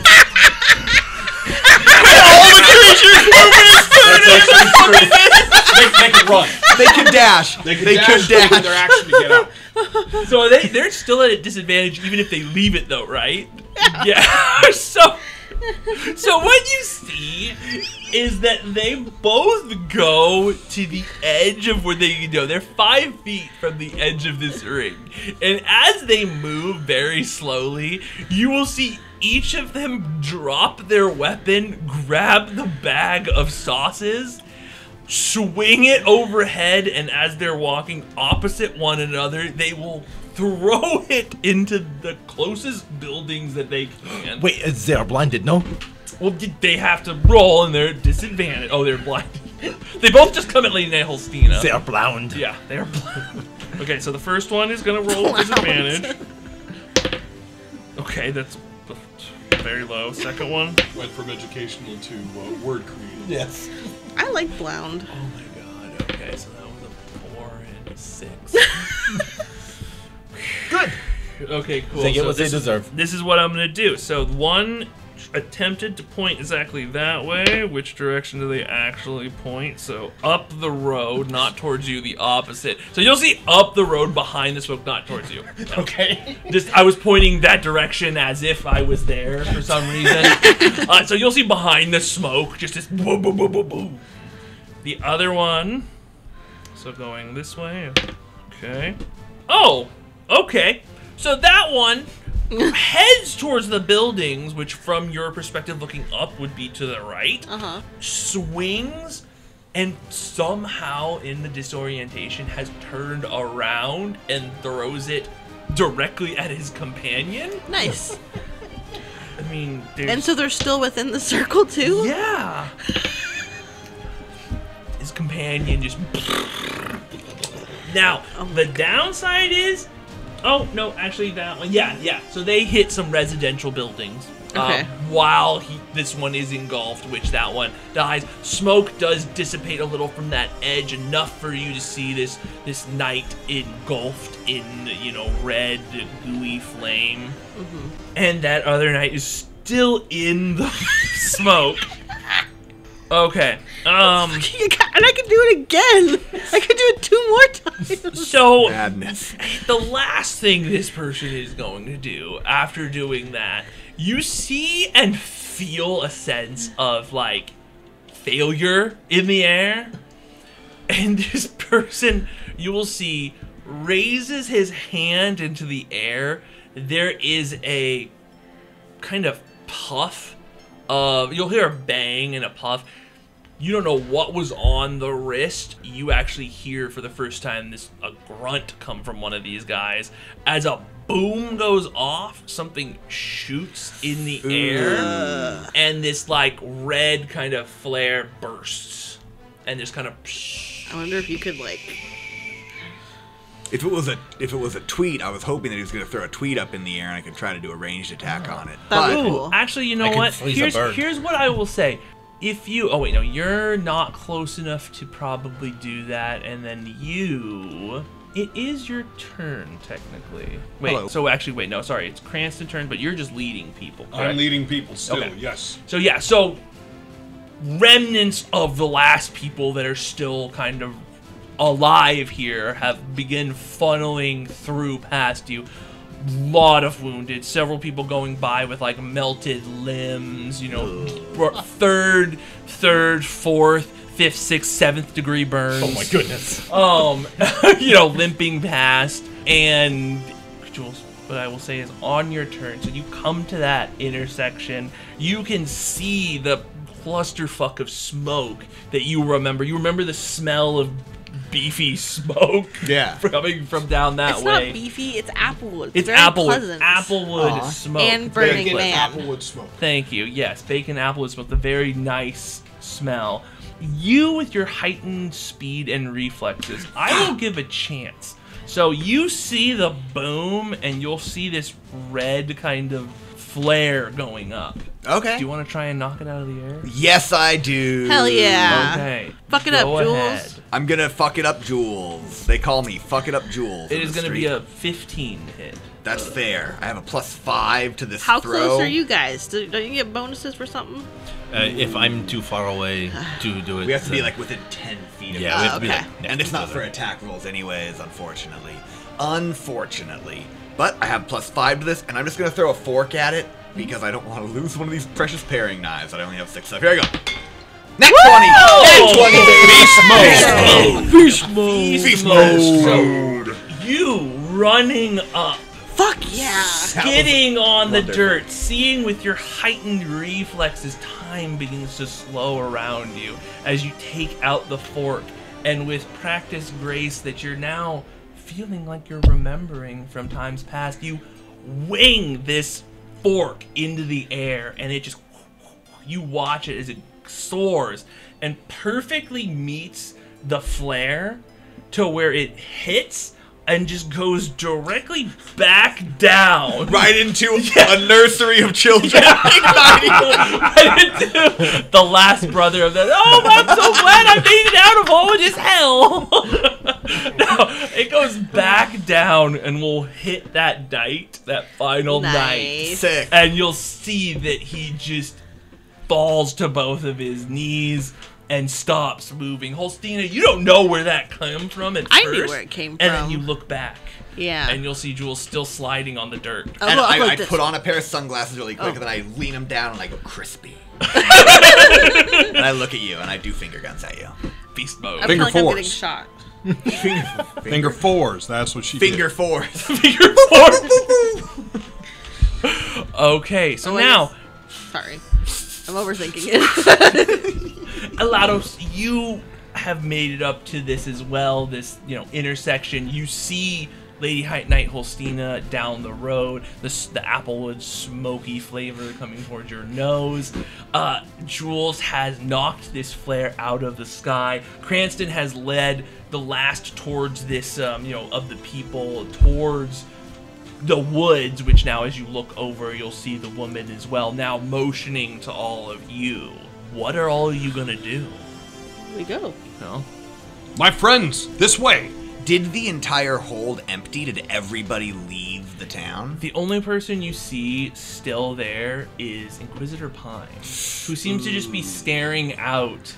can run. They can dash. They can They dash. could dash. Their action to get out. So they're still at a disadvantage even if they leave it though, right? Yeah. So what you see is that they both go to the edge of where they can go. They're 5 feet from the edge of this ring. And as they move very slowly, you will see each of them drop their weapon, grab the bag of sauces, swing it overhead, and as they're walking opposite one another, they will throw it into the closest buildings that they can. Wait, they are blinded, no? Well, they have to roll, and they're disadvantaged. Oh, they're blind. They both just come at Lady Holsteena. They are blind. Yeah, they are blind. Okay, so the first one is gonna roll with disadvantage. Okay, that's very low. Second one. Went from educational to word creative. Yes. I like Blound. Oh my god. Okay, so that was a 4 and a 6. Good. Okay, cool. They get So what they this is- deserve. This is what I'm gonna do. So one attempted to point exactly that way. Which direction do they actually point? So up the road, not towards you, the opposite. So you'll see up the road behind the smoke, not towards you. No. Okay. Just I was pointing that direction as if I was there for some reason. So you'll see behind the smoke, just this boom, boom, boom, boom, boom. The other one. So going this way. Okay. Oh, okay. So that one heads towards the buildings, which from your perspective looking up would be to the right. Uh-huh. Swings and somehow in the disorientation has turned around and throws it directly at his companion. Nice. I mean, there's... And so they're still within the circle, too? Yeah. His companion just... Now, the downside is... Oh, no, actually that one... Yeah. So they hit some residential buildings. Okay. While this one is engulfed, which that one dies. Smoke does dissipate a little from that edge, enough for you to see this knight engulfed in, red, gooey flame. Mm-hmm. And that other knight is still in the smoke. Okay. And I can do it again. I can do it 2 more times. So Madness. the last thing this person is going to do after doing that, you see and feel a sense of like failure in the air. And this person, you will see, raises his hand into the air. There is a kind of puff of, you'll hear a bang and a puff. You don't know what was on the wrist. You actually hear for the first time a grunt come from one of these guys. As a boom goes off, something shoots in the air, and this like red kind of flare bursts, and just kind of. I wonder if you could, like... If it was a tweet, I was hoping that he was going to throw a tweet up in the air and I could try to do a ranged attack on it. That'd be But cool. Actually, you know I can what? freeze a bird. Here's what I will say. If you... Oh, wait, no. You're not close enough to probably do that. And then you... It is your turn, technically. Wait, Hello. so actually, wait, no, sorry. It's Cranston's turn, but you're just leading people, correct? I'm leading people still, Okay. yes. So, yeah, so... Remnants of the last people that are still kind of alive here have begun funneling through past you. Lot of wounded, several people going by with like melted limbs, you know, third, fourth, fifth, sixth, seventh degree burns. Oh my goodness. You know, limping past. And Jules, what I will say is on your turn, so you come to that intersection, you can see the clusterfuck of smoke that you remember. You remember the smell of beefy smoke coming from down that it's way. It's not beefy, it's applewood. It's very applewood. pleasant. Applewood smoke. And burning Bacon man. applewood smoke. Thank you. Yes, bacon applewood smoke. The very nice smell. You, with your heightened speed and reflexes, I will give a chance. So you see the boom, and you'll see this red kind of flare going up. Okay. Do you want to try and knock it out of the air? Yes, I do. Hell yeah. Okay. Fuck it up, Go Jules. ahead. I'm gonna fuck it up, Jules. They call me Fuck It Up Jules. It in is the going to be street. a 15 hit. That's fair. I have a +5 to this How throw. close are you guys? Don't you get bonuses for something? If I'm too far away to do it, We have to be like within 10 feet of yeah, we have to be okay. like next And it's to not each for other. attack rolls anyways, unfortunately. Unfortunately. But I have +5 to this, and I'm just gonna throw a fork at it because I don't want to lose one of these precious paring knives that I only have 6 of. Here I go. Nat 20! Nat 20, baby! Beast mode. Beast mode! You running up, Fuck yeah. skidding on the wonderful. dirt, seeing with your heightened reflexes, time begins to slow around you as you take out the fork, and with practiced grace that you're now feeling like you're remembering from times past, you wing this fork into the air, and it just, you watch it as it soars and perfectly meets the flare to where it hits and just goes directly back down. Right into a nursery of children. Right into the last brother of that. Oh, I'm so glad I made it out of all of this hell. No, it goes back down and will hit that knight, that final knight. Nice. Sick. And you'll see that he just falls to both of his knees and stops moving. Holsteena, you don't know where that came from at first. I knew where it came And then from. you look back. Yeah. And you'll see Jules still sliding on the dirt. And I'll go I like this. put on a pair of sunglasses really quick, Oh. and then I lean them down and I go crispy. And I look at you, and I do finger guns at you. Beast mode. I Finger feel like I'm fours. getting shot. Finger fours. That's what she Finger did. fours. Figure four. Okay, so Oh, I now, guess- Sorry. I'm overthinking it. Elados, you have made it up to this as well, this, intersection. You see Lady Knight Holsteena down the road, the applewood smoky flavor coming towards your nose. Jules has knocked this flare out of the sky. Cranston has led the last towards this, of the people, towards the woods, which now as you look over, you'll see the woman as well, now motioning to all of you. What are all of you gonna do? We go. No? My friends, this way. Did the entire hold empty? Did everybody leave the town? The only person you see still there is Inquisitor Pine, who seems to just be staring out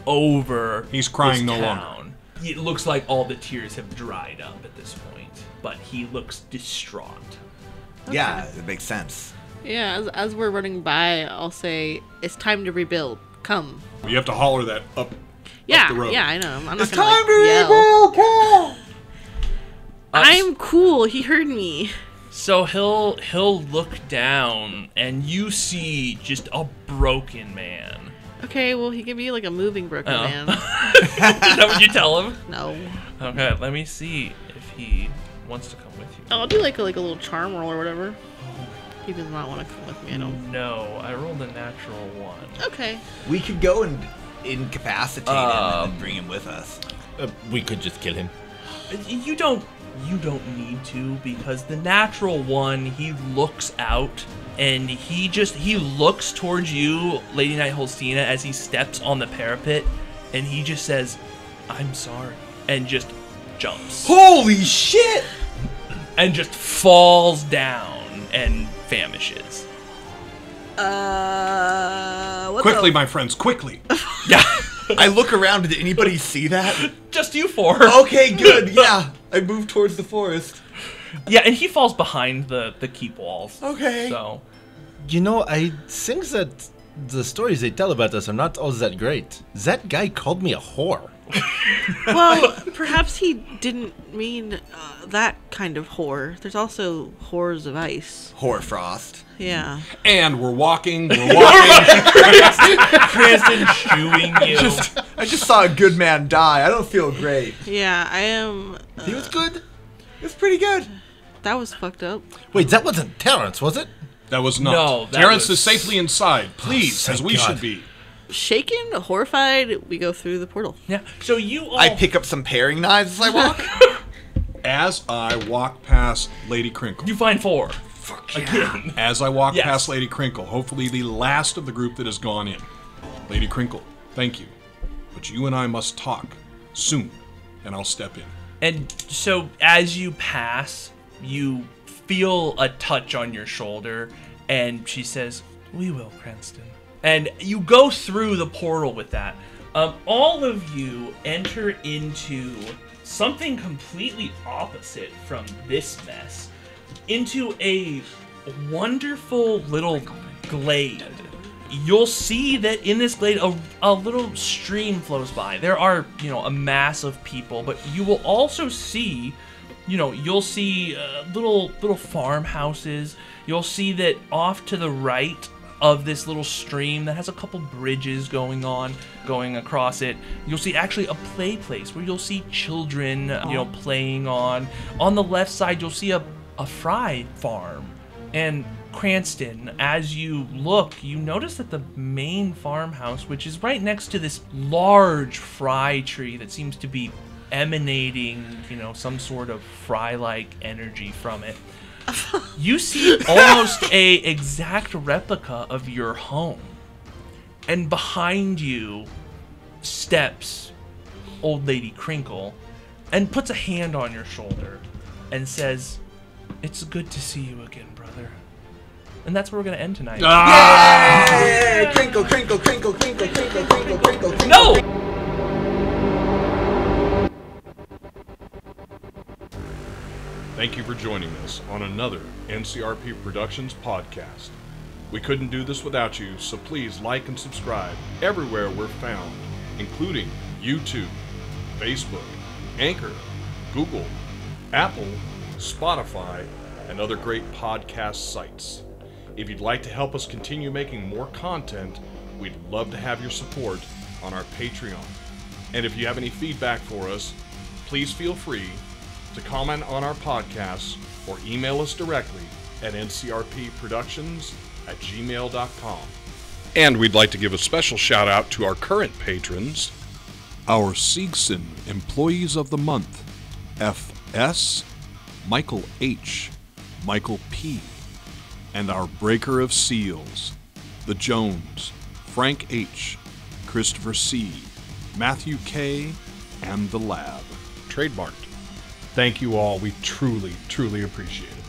over He's crying this no longer. town. It looks like all the tears have dried up at this point, but he looks distraught. Yeah, it makes sense. Yeah, as we're running by, I'll say, it's time to rebuild. Come. You have to holler that up Yeah, the road. yeah, I know. I'm It's not gonna time to yell. rebuild, come! I'm cool. He heard me. So he'll look down, and you see just a broken man. Okay, well, he can be like a moving broken Oh. man. Is that what you tell him? No. Okay, let me see if he wants to come with you. I'll do like a little charm roll or whatever. He does not want to come with me, I don't. No, I rolled a natural 1. Okay. We could go and incapacitate him and then bring him with us. We could just kill him. You don't need to, because the natural 1, he looks out and he looks towards you, Lady Knight Holsteena, as he steps on the parapet, and he just says, "I'm sorry," and just jumps Holy shit! and just falls down and famishes. What Quickly, the- my friends, quickly. Yeah. I look around. Did anybody see that? Just you four. Okay, good. Yeah, I move towards the forest. Yeah, and he falls behind the keep walls. Okay. So, You know, I think that the stories they tell about us are not all that great. That guy called me a whore. Well, perhaps he didn't mean that kind of whore. There's also whores of ice. Hoarfrost. Yeah. And we're walking. Cranston shooing you. I just saw a good man die. I don't feel great. Yeah, I am. He was good. It was pretty good. That was fucked up. Wait, that wasn't Terrence, was it? That was not. No, that Terrence was- is safely inside, please, thank as we God. should be. Shaken, horrified, we go through the portal. Yeah. So you all. I pick up some paring knives as I walk. As I walk past Lady Crinkle. You find 4. Fuck Again. As I walk Yes. past Lady Crinkle, hopefully the last of the group that has gone in. Lady Crinkle, thank you. But you and I must talk soon, and I'll step in. And so as you pass, you feel a touch on your shoulder, and she says, "We will, Cranston." And you go through the portal with that. All of you enter into something completely opposite from this mess, into a wonderful little glade. You'll see that in this glade, a little stream flows by. There are, a mass of people, but you will also see, you'll see little farmhouses. You'll see that off to the right of this little stream that has a couple bridges going across it, you'll see actually a play place where you'll see children, playing on. On the left side, you'll see a fry farm. And Cranston, as you look, you notice that the main farmhouse, which is right next to this large fry tree that seems to be emanating, some sort of fry-like energy from it, you see almost a exact replica of your home. And behind you steps Old Lady Crinkle and puts a hand on your shoulder and says, "It's good to see you again, brother." And that's where we're going to end tonight. Yay! Crinkle, crinkle, crinkle, crinkle, crinkle, crinkle, crinkle, crinkle. No! Thank you for joining us on another NCRP Productions podcast. We couldn't do this without you, so please like and subscribe everywhere we're found, including YouTube, Facebook, Anchor, Google, Apple, Spotify, and other great podcast sites. If you'd like to help us continue making more content, we'd love to have your support on our Patreon. And if you have any feedback for us, please feel free to comment on our podcasts or email us directly at ncrpproductions@gmail.com. And we'd like to give a special shout out to our current patrons, our Seegson Employees of the Month, FS, Michael H., Michael P., and our Breaker of Seals, the Jones, Frank H., Christopher C., Matthew K., and the Lab. Trademarked. Thank you all. We truly, truly appreciate it.